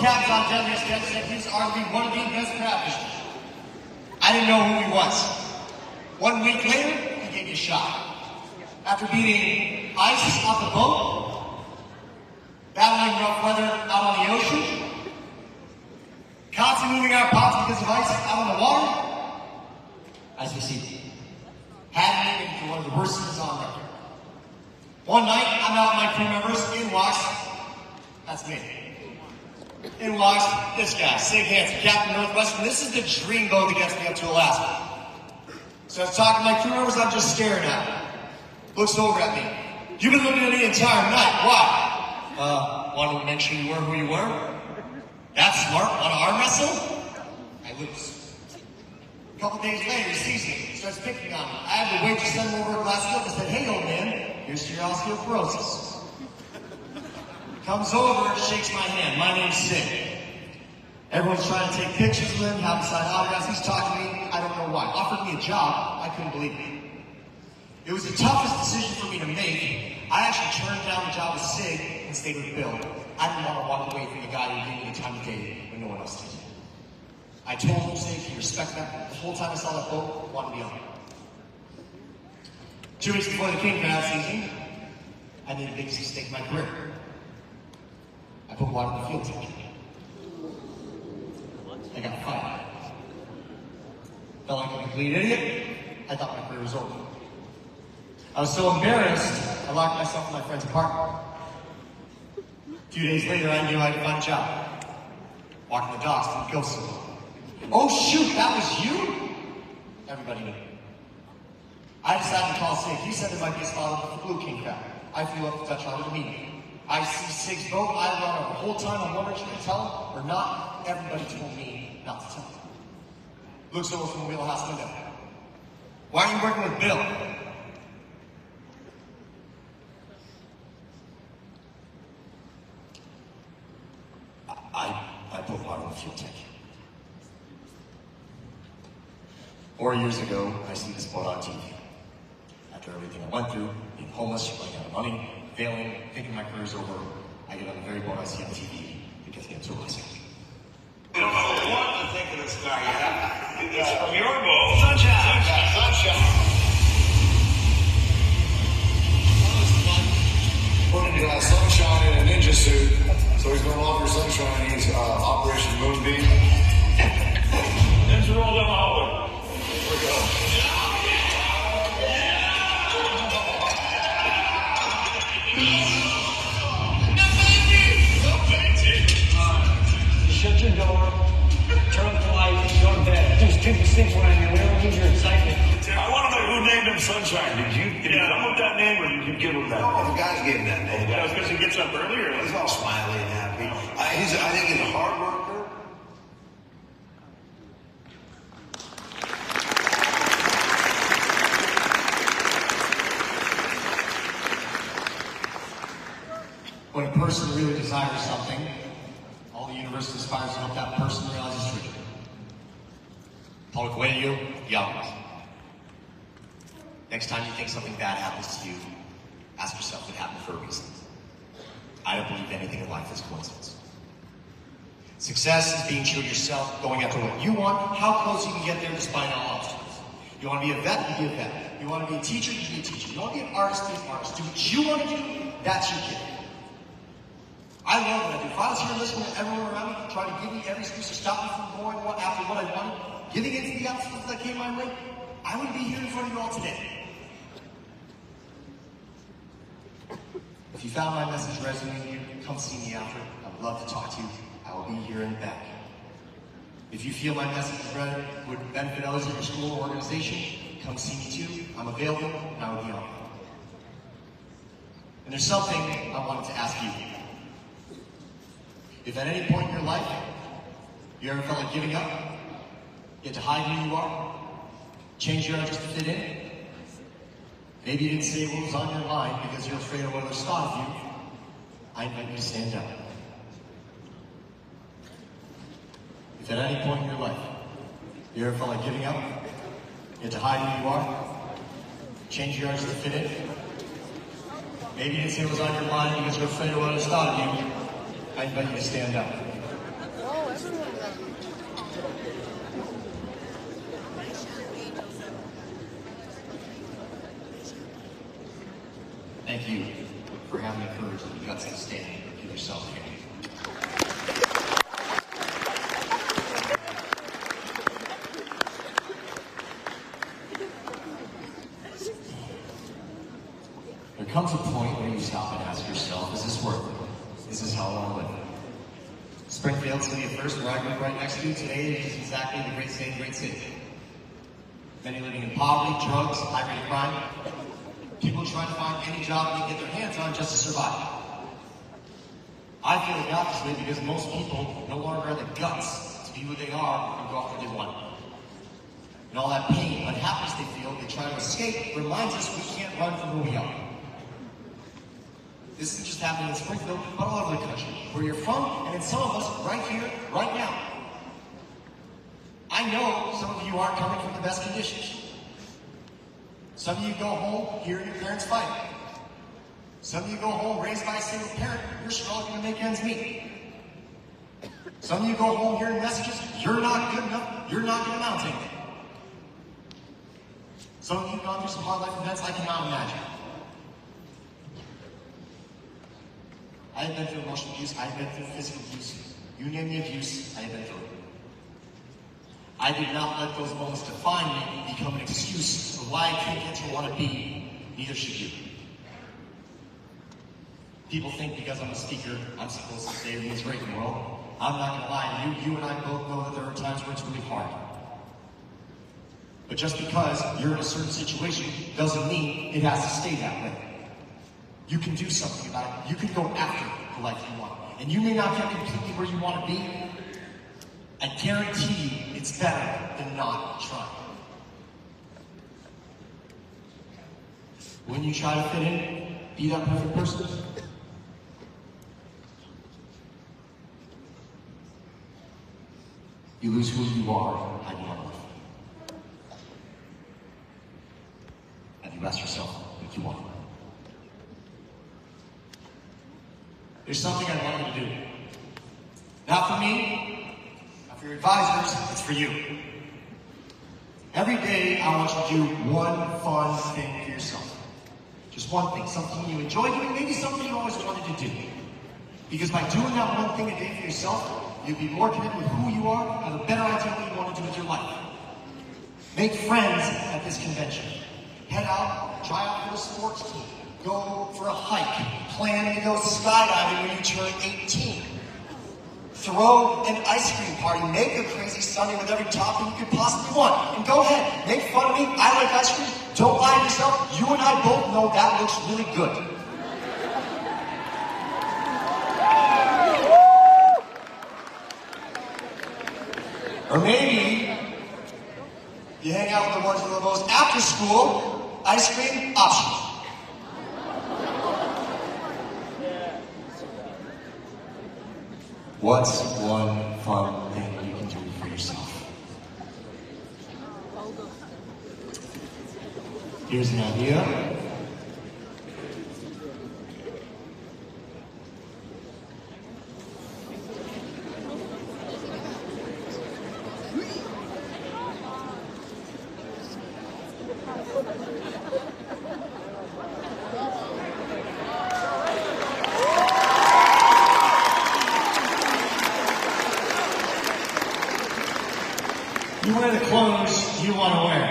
cabs on Deadliest Catch said he was arguably one of the best crab fishers. I didn't know who he was. 1 week later, he gave me a shot. After beating ice off the boat, battling rough weather out on the ocean, constantly moving our pots because of ice out on the water, I succeeded. Had me into one of the worst seasons on record. One night, I'm out with my crew members, in walks, that's me. In walks this guy, Sig Hansen, Captain Northwestern. This is the dream boat that gets me up to Alaska. So I was talking to my crew members, I'm just staring at him. Looks over at me. You've been looking at me the entire night. Why? Wanted to make sure you were who you were? That's smart. Want to arm wrestle? I lose. A couple days later, he sees me. Starts picking on me. I had to wait to send him over a glass of milk and said, hey, old man, here's to your osteoporosis. Comes over, shakes my hand. My name's Sid. Everyone's trying to take pictures with him, have him sign autographs. He's talking to me. I don't know why. Offered me a job. I couldn't believe it. It was the toughest decision for me to make. I actually turned down the job with Sig and stayed with Bill. I didn't want to walk away from the guy who gave me the time of day when no one else did. I told him, Sig, he respect that. The whole time I saw that boat, I wanted to be on it. 2 weeks before the king crab season, I made a big mistake in my career. I put water in the fuel tank. I got fired. Felt like a complete idiot. I thought my career was over. I was so embarrassed, I locked myself in my friend's apartment. A few days later, I knew I had to find a job. Walking the docks to the ghost salon. Oh shoot, that was you? Everybody knew. I decided to call Sig. He said there might be a spot on the blue king crab. I flew up to Dutch Harbor to meet him. I see Sig's boat, I run over. The whole time I'm wondering if I can tell him or not. Everybody told me not to tell him. Looks over from the wheelhouse window. Why are you working with Bill? I put water in the fuel tank. 4 years ago, I see this boat on TV. After everything I went through, being homeless, running out of money, failing, thinking my career's over, I get on the very boat I see on TV that gets me into Alaska. You don't know what to think of this guy yet. It's from your boat. Sunshine. Sunshine. Putting Sunshine in a ninja suit, so he's going off for Sunshine. He's Operation Moonbeam. Let's roll them over. Here we go. Shut your door, turn off the light, go to bed. There's two things around here. We don't need your excitement. I want to know who named him Sunshine. Did you come up with that name, or did you give him that Oh, name? the guy's getting that name. That was because he gets up earlier. He's all smiley and happy. I think he's a hard worker. When a person really desires something, all the universe aspires to help that person realize his dream. Paulo Coelho, young. Next time you think something bad happens to you, ask yourself if it happened for a reason. I don't believe anything in life is coincidence. Success is being true to yourself, going after what you want, how close you can get there despite all obstacles. You want to be a vet, you be a vet. You want to be a teacher, you be a teacher. You want to be an artist, be an artist. Do what you want to do, that's your kid. I love what I do. If I was here listening to everyone around me, trying to give me every excuse to stop me from going after what I wanted, giving into the obstacles that came my way, I wouldn't be here in front of you all today. If you found my message resonating with you, come see me after. I would love to talk to you. I will be here in the back. If you feel my message would benefit others in your school or organization, come see me too. I'm available and I will be on. And there's something I wanted to ask you. If at any point in your life, you ever felt like giving up, you had to hide who you are, change your address to fit in, maybe you didn't say what was on your mind because you're afraid of what others thought of you, I invite you to stand up. If at any point in your life, you ever felt like giving up, you had to hide who you are, change your address to fit in, maybe you didn't say what was on your mind because you're afraid of what others thought of you, I invite you to stand up. Thank you for having the courage and the guts to stand for yourself here. There comes a point where you stop and ask yourself, is this worth it? Is this how I want to live? Springfield, city of First, where I grew up right next to, today is exactly the great state, great city. Many living in poverty, drugs, high rate of crime. People trying to find any job they can get their hands on just to survive. I feel the opposite because most people no longer have the guts to be who they are and go off where they want. And all that pain, unhappiness they feel, they try to escape, reminds us we can't run from who we are. This isn't just happening in Springfield, but all over the country, where you're from, and in some of us right here, right now. I know some of you aren't coming from the best conditions. Some of you go home hearing your parents fight. Some of you go home raised by a single parent, you're struggling to make ends meet. Some of you go home hearing messages, you're not good enough, you're not going to amount to anything. Some of you have gone through some hard life events I cannot imagine. I have been through emotional abuse, I have been through physical abuse. You name the abuse, I have been through it. I did not let those moments define me and become an excuse of why I can't get to where I want to be. Neither should you. People think because I'm a speaker, I'm supposed to say everything's great in the world. I'm not going to lie. You and I both know that there are times where it's really hard. But just because you're in a certain situation doesn't mean it has to stay that way. You can do something about it. You can go after the life you want. And you may not get completely where you want to be. I guarantee you it's better than not trying. When you try to fit in, be that perfect person. You lose who you are and how you want to live. Have you asked yourself what you want? There's something I want you to do. Not for me, not for your advisors, it's for you. Every day, I want you to do one fun thing for yourself. Just one thing, something you enjoy doing, maybe something you always wanted to do. Because by doing that one thing a day for yourself, you'll be more connected with who you are, have a better idea of what you want to do with your life. Make friends at this convention. Head out, try out for a sports team. Go for a hike. Plan to go skydiving when you turn 18. Throw an ice cream party. Make a crazy Sunday with every topping you could possibly want. And go ahead, make fun of me. I like ice cream. Don't lie to yourself. You and I both know that looks really good. Or maybe you hang out with the ones who are the most after school, ice cream optional. What's one fun thing you can do for yourself? Here's an idea. You wear the clothes you want to wear.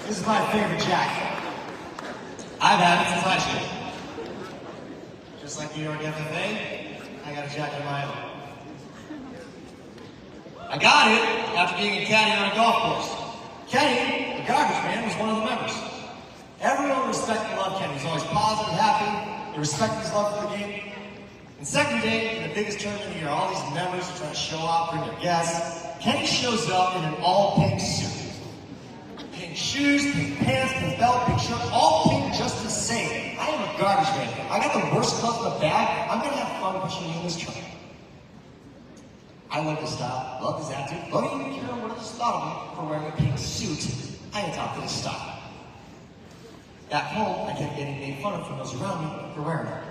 This is my favorite jacket. I've had it since high school. Just like New York FFA, I got a jacket of my own. I got it after being a caddy on a golf course. Kenny, the garbage man, was one of the members. Everyone respected and loved Kenny. He was always positive, happy. They respected his love for the game. And second day, in the biggest tournament of the year, all these members are trying to show off, bring their guests. Kenny shows up in an all-pink suit. Pink shoes, pink pants, pink belt, pink shirt, all pink just the same. I am a garbage man. I got the worst clubs in the bag. I'm gonna have fun pushing you in this truck. I love his style, love his attitude, don't even care what others thought of him for wearing a pink suit. I adopted his style. Back home, I kept getting made fun of from those around me for wearing it.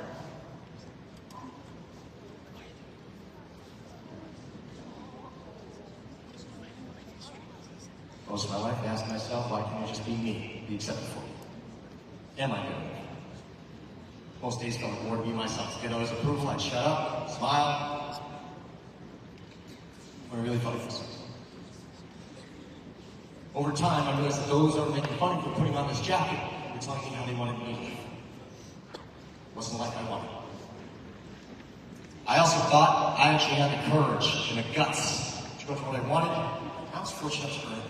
Most of my life, I asked myself, why can't I just be me, be accepted for me? Am I doing it? Most days felt like war to be myself. To get others' approval, I'd shut up, smile. When I really felt it. Over time, I realized that those that were making fun of me for putting on this jacket were telling me how they wanted me to live. It wasn't like I wanted. I also thought I actually had the courage and the guts to go for what I wanted. I was fortunate to earn it.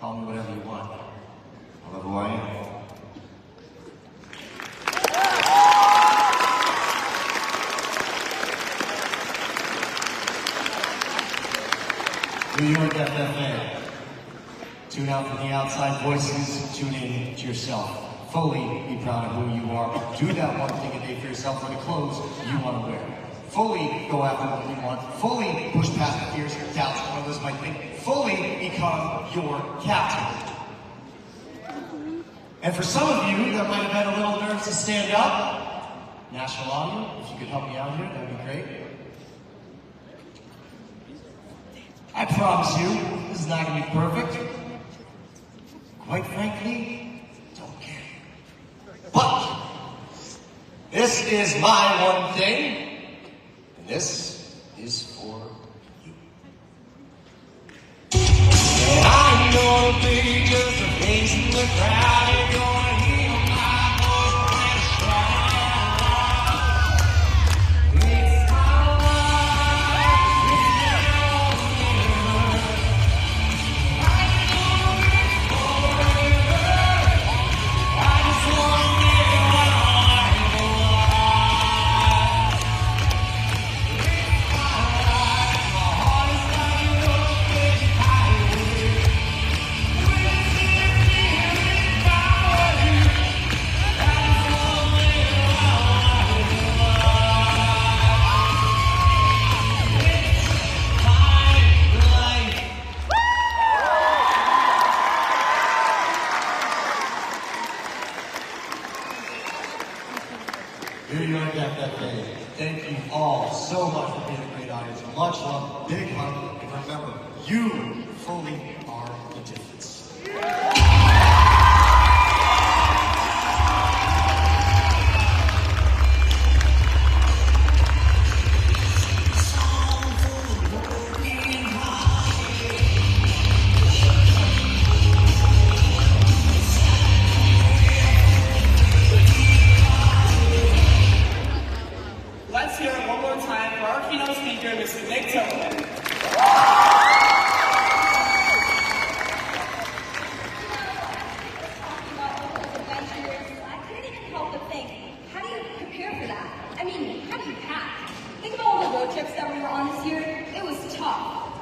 Call me whatever you want. I love who I am. New York FFA. Tune out from the outside voices, tune in to yourself. Fully be proud of who you are. Do that one thing a day for yourself for the clothes you want to wear. Fully go after what you want. Fully push past the fears, doubts, what others might think. Fully become your captain. And for some of you that might have been a little nervous to stand up, national audio, if you could help me out here, that would be great. I promise you, this is not going to be perfect. Quite frankly, don't care. But this is my one thing, and this is for you. And I'm gonna be just a face in the crowd. You're gonna hear my voice when I shout. It's my life, it's your mirror. I know it's forever. I just wanna live my life. It's my life, my heart is like an open highway. With infinite power, I just wanna live my life. New York FFA, thank you all so much for being a great audience. Much love, big hug, and remember, you fully are the difference. Let's hear it one more time for our keynote speaker, Mr. Nick Tillman. I couldn't even help but think, how do you prepare for that? I mean, how do you pack? Think about all the road trips that we were on this year. It was tough.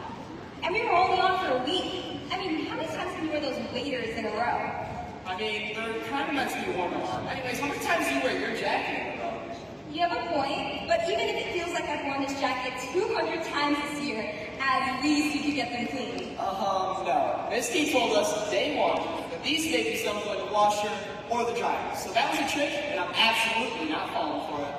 And we were only on for a week. I mean, how many times can you wear those waders in a row? I mean, they're kind of meant to be worn on. Anyways, how many times do you wear your jacket in a row? You have a point, but even if it feels like I've worn this jacket 200 times this year, at least you could get them clean. No. Miss T told us day one that these babies don't go in the washer or the dryer. So that was a trick, and I'm absolutely not falling for it.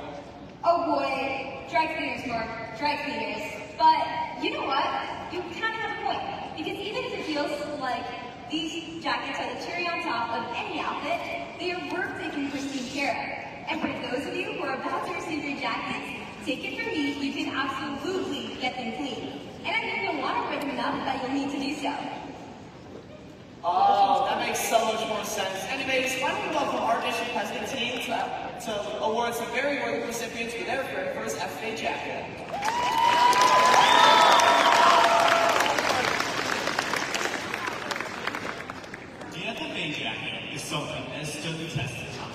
Oh boy, dry cleaners, Mark, dry cleaners. But you know what? You kind of have a point. Because even if it feels like these jackets are the cherry on top of any outfit, they are worth taking pristine care of. And for those of you who are about to receive your jackets, take it from me, you can absolutely get them clean. And I think you'll want to wear them enough that you'll need to do so. Oh, that makes so much more sense. Anyways, why don't we welcome our district president team to award some very worthy recipients for their very first FFA jacket. The FFA jacket is something that has stood the test of time.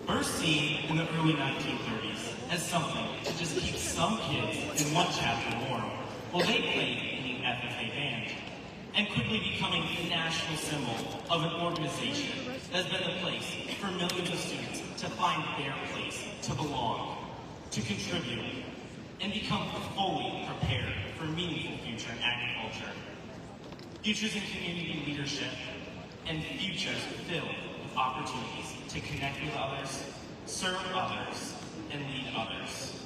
First seen in the early 1930s as something to just keep some kids in one chapter warm while they played in the FFA band, and quickly becoming the national symbol of an organization that has been the place for millions of students to find their place, to belong, to contribute, and become fully prepared for a meaningful future in agriculture. Futures in community leadership, and futures filled with opportunities to connect with others, serve others, and lead others.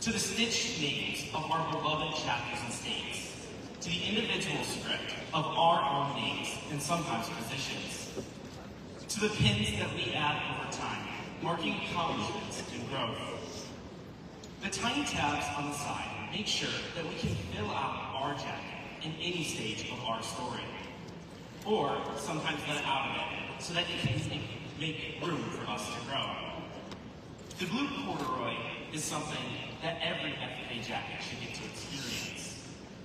To the stitched names of our beloved chapters and states, to the individual script of our own names and sometimes positions, to the pins that we add over time, marking accomplishments and growth. The tiny tabs on the side make sure that we can fill out our jacket in any stage of our story, or sometimes let out of it so that it can make room for us to grow. The blue corduroy is something that every FFA jacket should get to experience.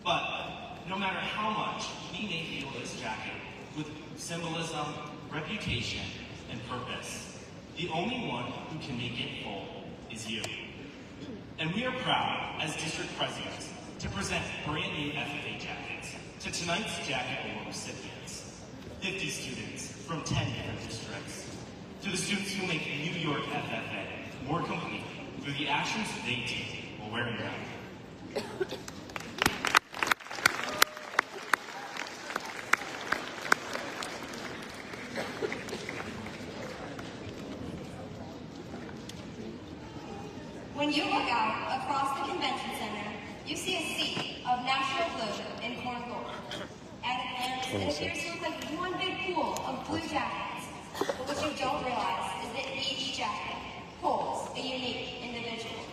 But no matter how much we may feel this jacket with symbolism, reputation, and purpose, the only one who can make it full is you. And we are proud, as district presidents, to present brand new FFA jackets to tonight's Jacket Award recipients. 50 students from 10 different districts. To the students who make New York FFA more complete through the actions they take while wearing them. When you look out across the convention center, you see a sea of national blue and corn gold. At a glance, it appears to look like one big pool of blue jackets. But what you don't realize is that each jacket holds a unique individual.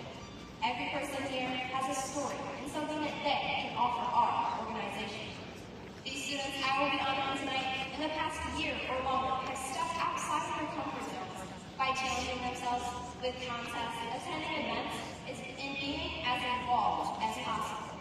Every person here has a story and something that they can offer our organization. These students I will be honoring tonight in the past year or longer have stepped outside their comfort zones by challenging themselves with contests, attending events, and being as involved as possible.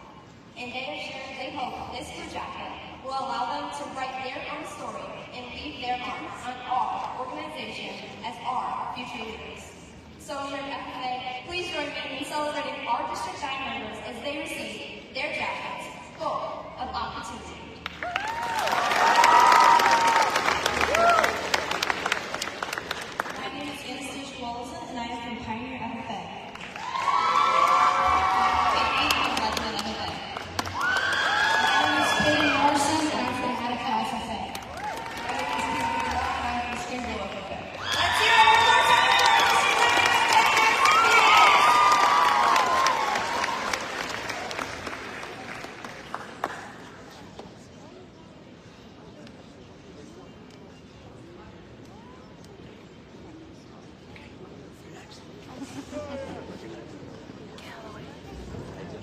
And they have shared they hope this blue jacket will allow them to write their own story and leave their mark on our organization as our future leaders. So here at FFA, please join me in celebrating our District 9 members as they receive their jackets full of opportunity. My name is Anastasia Wallison, and I am from Pioneer FFA. My name is Katie Morrison, and I'm from Attica FFA. My name is Peter Rivera, and I'm from Springville FFA. Let's hear it one more time for our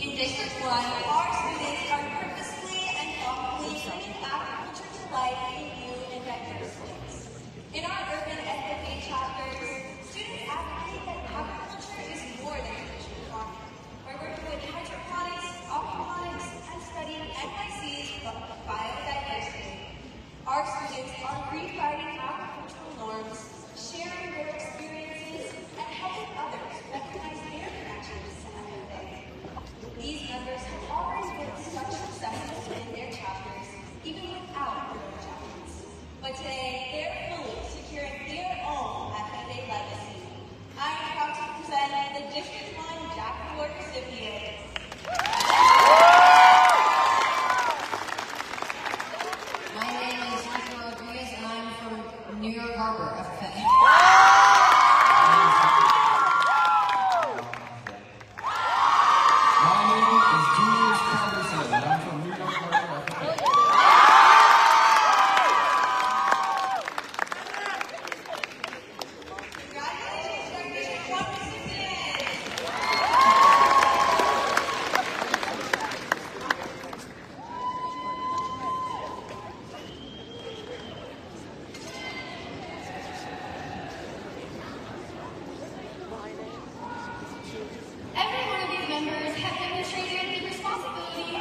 In District 1, our students are purposefully and thoughtfully bringing agriculture to life in new and diverse ways. In our urban FFA chapters, students advocate that agriculture is more than traditional farming. We're working with hydroponics, aquaponics, and studying NYC's biodiversity. Our students are rewriting agricultural norms, sharing their experiences, and helping others recognize their connections to FFA. These members have already been such successes in their chapters, even without their own jackets. But today, they're fully securing their own FFA legacy. I am proud to present the District 1 Jacket Award recipient. My name is Michael Rodriguez, and I'm from New York Harbor, FFA. My name is Julius Patterson, and I'm from New York Harbor, FFA. Congratulations to our District 1 recipients! Every one of these members have demonstrated the responsibility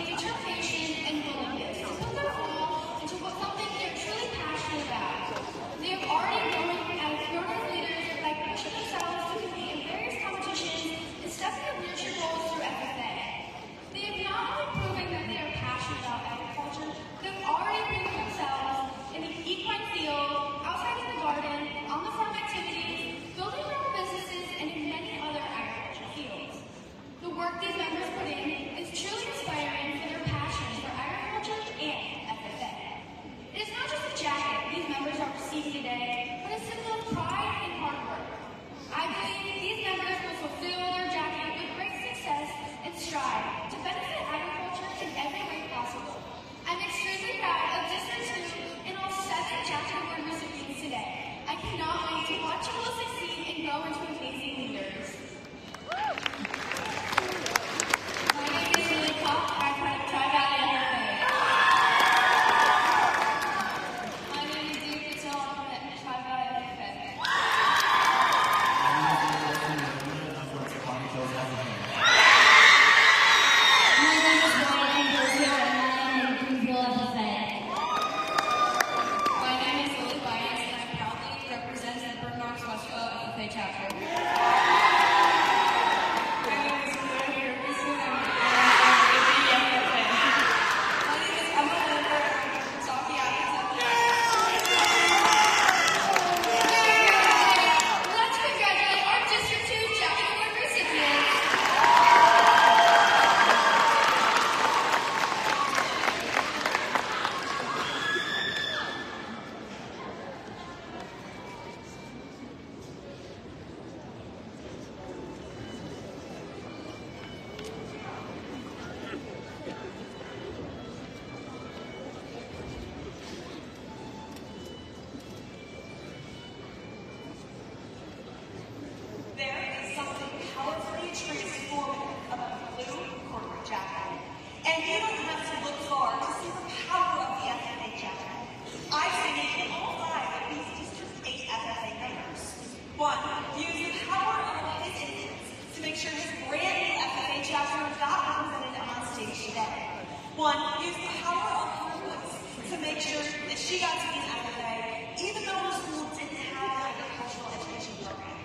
she got to be an FFA even though her school didn't have an agricultural education program.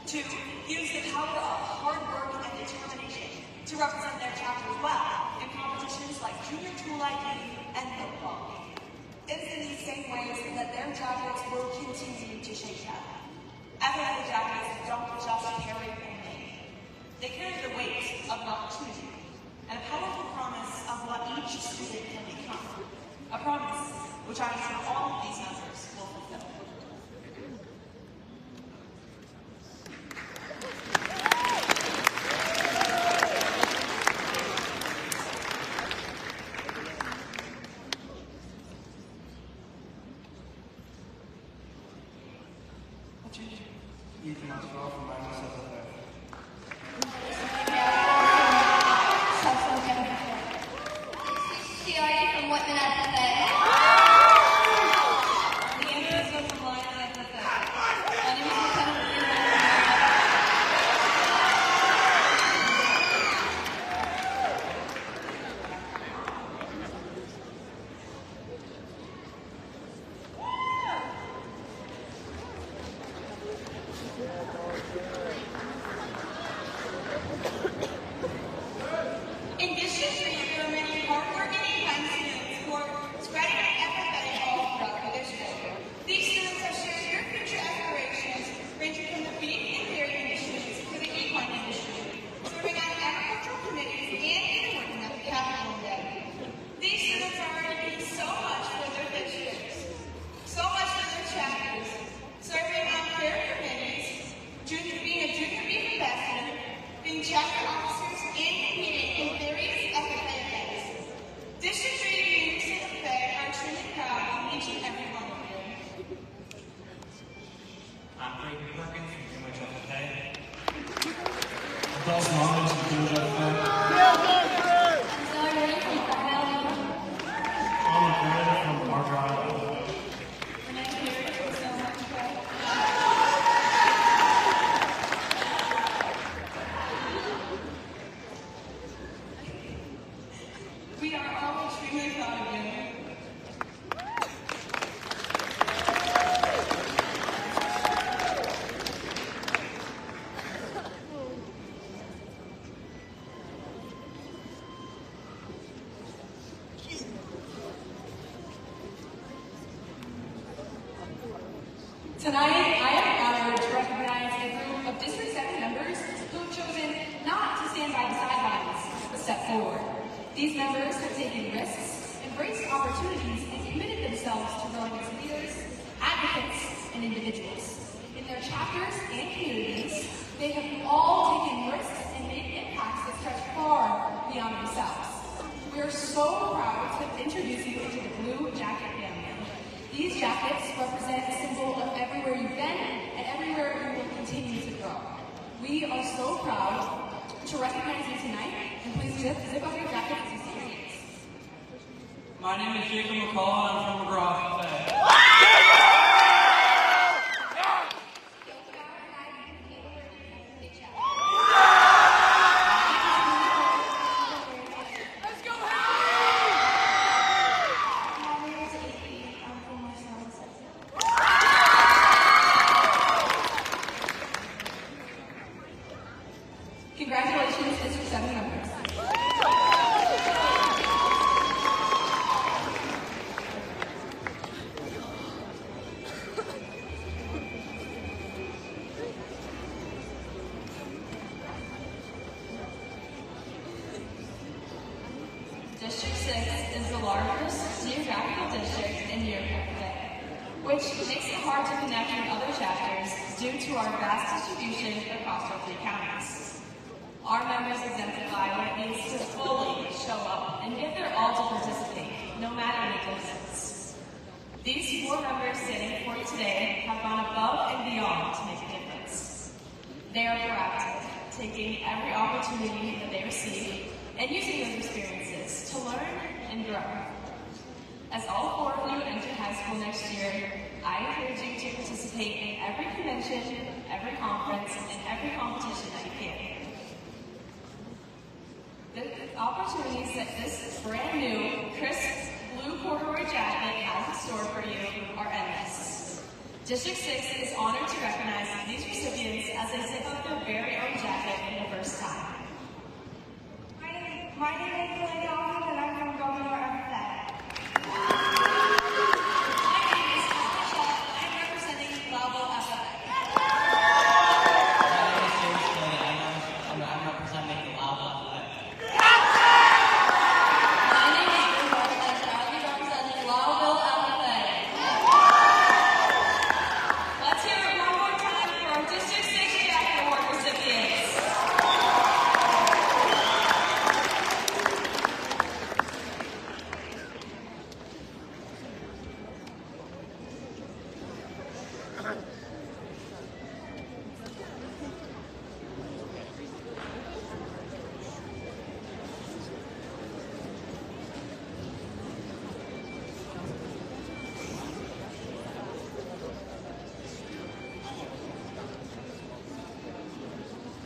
2, use the power of hard work and determination to represent their chapters well in competitions like Junior Tool ID and football. It's in these same ways that their jackets will continue to shake them. FFA jackets don't just carry a name. They carry the weight of an opportunity and a powerful promise of what each student can become. A promise which I'm sure all of these members will fulfill. Ethan Oswald from Minus FFA. CRE from Whitman FFA. In District 3, there are many hardworking and kind students who are spreading their FFA all throughout the district. These students have shared your future aspirations, ranging from the beef and dairy industries to the equine industry, serving on agricultural committees and even working at the Capitol one day. These students are already doing so much for their districts, so much for their chapters, serving on fair committees, being a junior beef ambassador, being chapter officers, and competing in various FFA events. District 3 leaders in FFA are truly proud of each and every one of you. I'm Brayden Perkins from Too Much FFA. I'm Dalton Rollins from Too Much FFA. I'm Zoe Reed from Cornell. I'm McCray from Argyle. We are all extremely proud of you. Tonight, I am honored to recognize a group of District 7 members who have chosen not to stand by the sidelines, but step forward. These members have taken risks, embraced opportunities, and committed themselves to growing as leaders, advocates, and individuals. In their chapters and communities, they have all taken risks and made impacts that stretch far beyond themselves. We are so proud to introduce you into the Blue Jacket family. These jackets represent a symbol of everywhere you've been and everywhere you will continue to grow. We are so proud to recognize you tonight, and please zip up your jackets as you see your names. My name is Jacob McCall, and I'm from McGraw FFA. Congratulations, District 7 members. District 6 is the largest geographical district in New York FFA, which makes it hard to connect with other chapters due to our vast distribution across our 3 counties. Our members exemplify what it means to fully show up and give their all to participate, no matter the distance. These 4 members sitting before you today have gone above and beyond to make a difference. They are proactive, taking every opportunity that they receive and using those experiences to learn and grow. As all 4 of you enter high school next year, I encourage you to participate in every convention, every conference, and every competition that you can. The opportunities that this brand new, crisp blue corduroy jacket has in store for you are endless. District 6 is honored to recognize these recipients as they zip up their very own jacket for the first time. My name is Lily Alvin, and I'm from Governor FFA. My name is Tara Shaw, and I'm representing Louisville FFA. My name is James Kelly. I'm representing the Louisville FFA. My name is Drew Martin, and I'm proudly representing Louisville FFA. Let's hear it one more time for our District 6 Jacket Award recipients.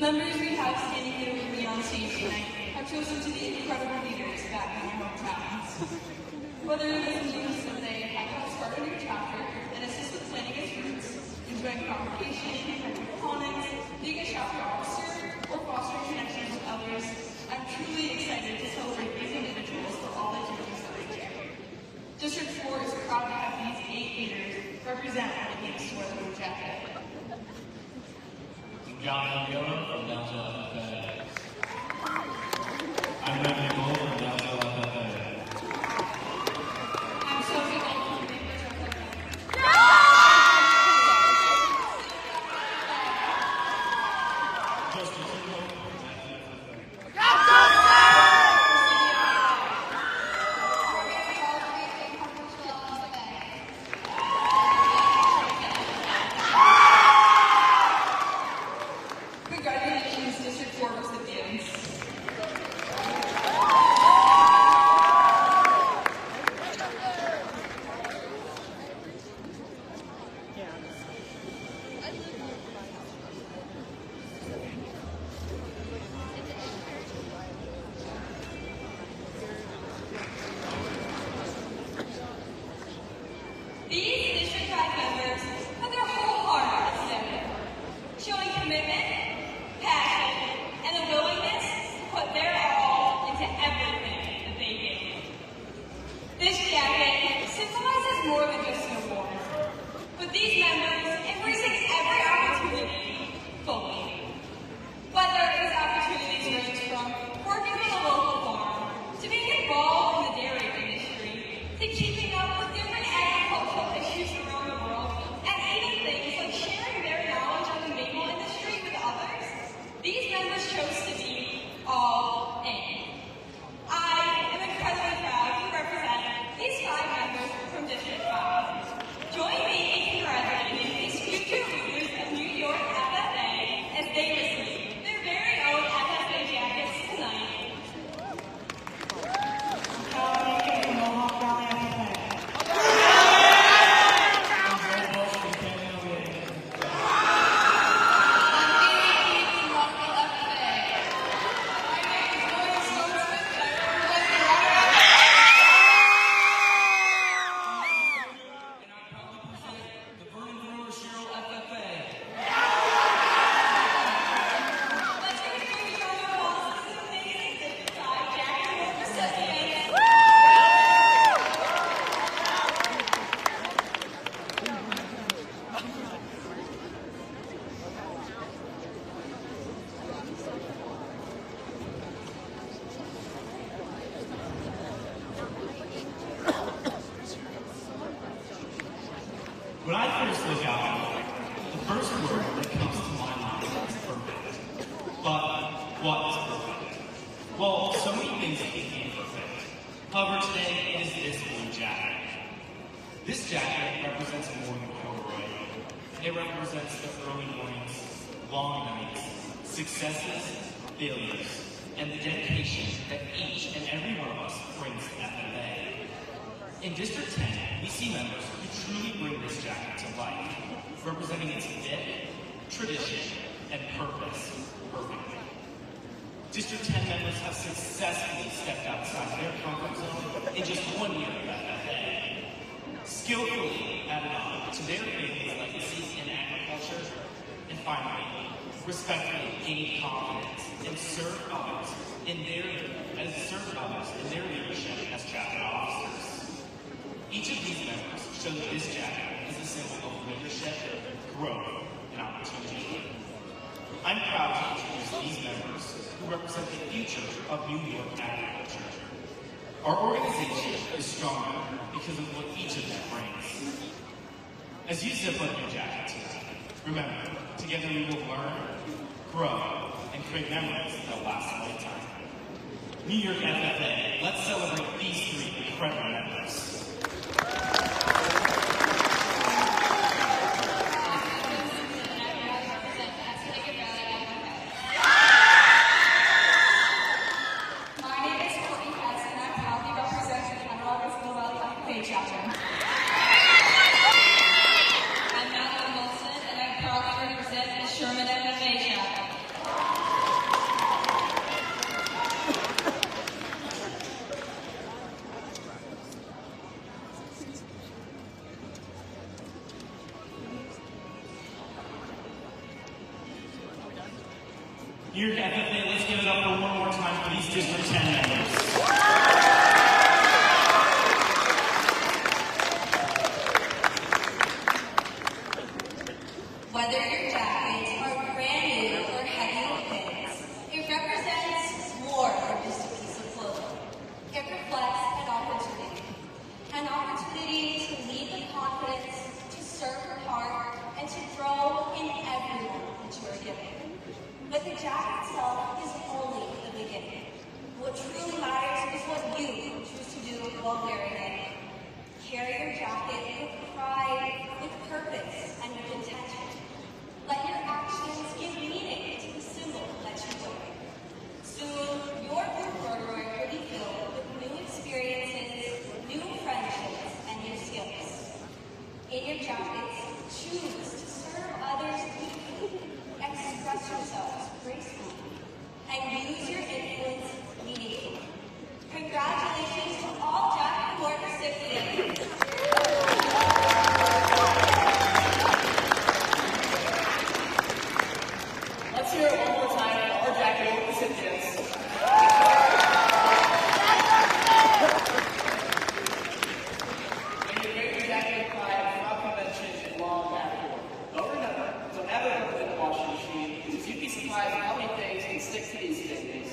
Members we have standing here with me on stage tonight have chosen to be incredible leaders back in their hometowns. Whether it is leaders that they have start a new chapter and assist with planning its roots, enjoying convocation, phonics, being a chapter officer, or fostering connections with others, I'm truly excited to celebrate these individuals for all they do every day. District 4 is proud to have these 8 leaders represent what it means to wear the blue jacket. John Young from Delta FFA. I'm Matthew Cole from Delta FFA. I'm Sophie Gold from Bainbridge FFA. Justin Tingle from FFA. Congratulations, District 4 recipients. These District 5 members put their whole heart into their work, showing commitment, passion, and the willingness to put their all into everything that they do. This jacket symbolizes more than just an award, but these members embracing every opportunity fully. Whether these opportunities range from working on a local farm, to being involved in the dairy industry, to keeping up with different agricultural issues around the world, and even things like sharing their knowledge of the maple industry with others, these members chose to be all in. I am incredibly proud to represent these 5 members from District 5. Join me in congratulating these future leaders of New York FFA as they receive their very own FFA jackets tonight. The Vernon Brewer Cheryl FFA. Let's give a big round of applause to this amazing District 5 jacket award recipients. When I first look out, the first word that comes to my mind is perfect. But what is perfect? Well, so many things can be perfect. However, today it is this blue jacket. This jacket represents more than corduroy. It represents the early mornings, long nights, successes, failures, and the dedication that each and every one of us brings to FFA. In District 10, we see members who truly bring this jacket to life, representing its fit, tradition, and purpose perfectly. District 10 members have successfully stepped outside their comfort zone in just 1 year of skillfully added on to their family's legacy in agriculture, and finally, respectfully gain confidence and serve others in their leadership as chapter officers. Each of these members show that this chapter is a symbol of leadership, growth, and opportunity. I'm proud to introduce these members who represent the future of New York agriculture. Our organization is stronger because of what each of them brings. As you zip up your jacket tonight, remember, together we will learn, grow, and create memories that last a lifetime. New York FFA, let's celebrate these three incredible members. New York FFA, let's give it up for one more time for these District 10 members. Whether your jackets are brand new or heavy pins, it represents more than just a piece of clothing. It reflects an opportunity to lead with confidence, to serve with heart, and to grow in everyone that you are given. But the jacket itself is only the beginning. What truly matters is what you choose to do while wearing it. Carry your jacket with pride, with purpose, and with intention. Let your actions give meaning to the symbol that you wear. Soon, your group wardrobe will be filled with new experiences, new friendships, and new skills. In your jackets, choose to serve others deeply, express yourselves gracefully, and use your influence meaningfully. Congratulations to all Jacket Award recipients. Let's hear it one more time for our Jacket Award recipients. When you wear your jacket of pride throughout convention and long afterward. But remember, don't ever put it in the washing machine, because you'd be surprised how many things can stick to these things.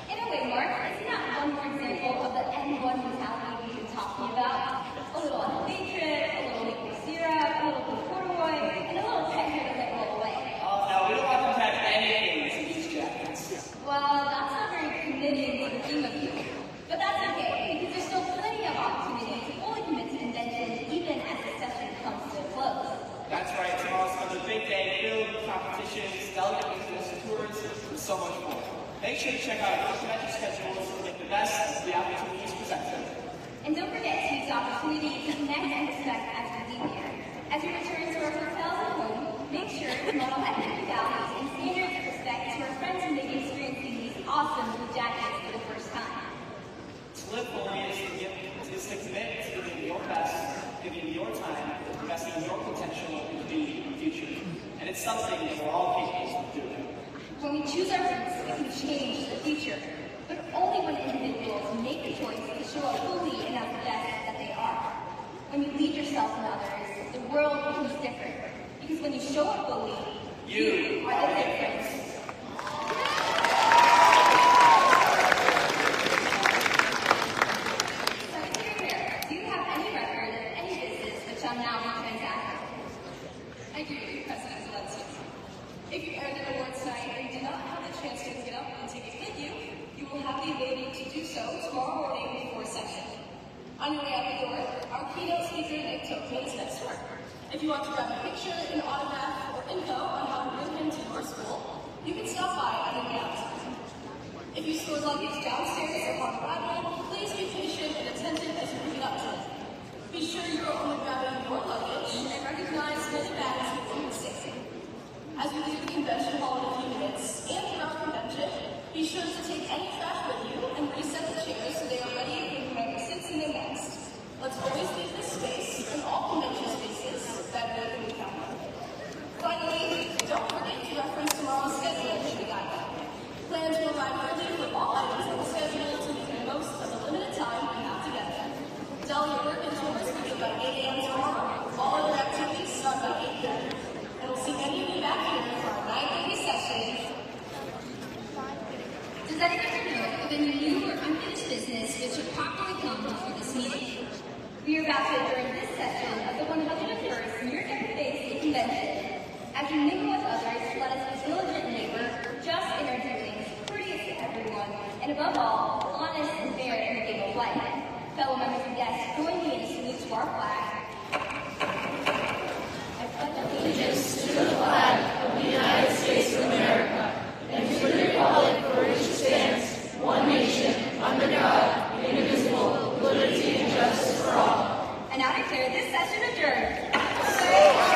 In a way, Mark, isn't that one more example of the N1 mentality we've been talking about? A little hatred, a little maple syrup, a little blue corduroy, and a little pet hair that roll away. Oh, no, we don't want them to have anything to these jackets. Well, that's not very committing to the theme of you. But that's okay, because there's still plenty of opportunity to fully commit to invention, even as the session comes to a close. That's right, tomorrow's another big day filled with competitions, delegate business tours, and so much more. Make sure to check out our convention schedules to make the best of the opportunities presented. And don't forget to use the opportunity to connect and respect as we leave here. As we return to our hotels and home, make sure to model equity values and standards of respect to our friends who may be experiencing these awesome blue jackets for the first time. To live fully is to commit to giving your best, giving your time, investing your potential in the future. And it's something that we're all capable of doing. When we choose our roots, we can change the future. But only when individuals make the choice to show up fully and as the best that they are. When you lead yourself and others, the world becomes different. Because when you show up fully, you are the difference. Do you have any record of any business that shall now be transacted? I agree with you, President Zelensky. If you earned an awards night and did not have the chance to get up and take it with you, you will have the ability to do so tomorrow morning before session. On your way out the door, our keynote speaker, Nick Tokman, is next door. If you want to grab a picture, an autograph, or info on how to bring him to your school, you can stop by on the way out. If you store luggage downstairs upon arrival, please be patient and attentive as you bring it up to him. Be sure you're only grabbing your luggage and recognize many bags within the safety. As we leave the convention hall in a few minutes, and throughout convention, be sure to take any trash with you and reset the chairs so they are ready for whoever sits in them next. Let's always leave this space which have properly come before this meeting. We are about to adjourn this session of the 101st New York State Convention. As we mingle with others, let us be diligent neighbor, just in our dealings, courteous to everyone, and above all, honest and fair in the game of life. Fellow members and guests, join me in a salute to our flag. I pledge allegiance to the flag of the United States of America and to the republic for which it stands, one nation, under God, indivisible, with liberty and justice for all. And now declare this session adjourned.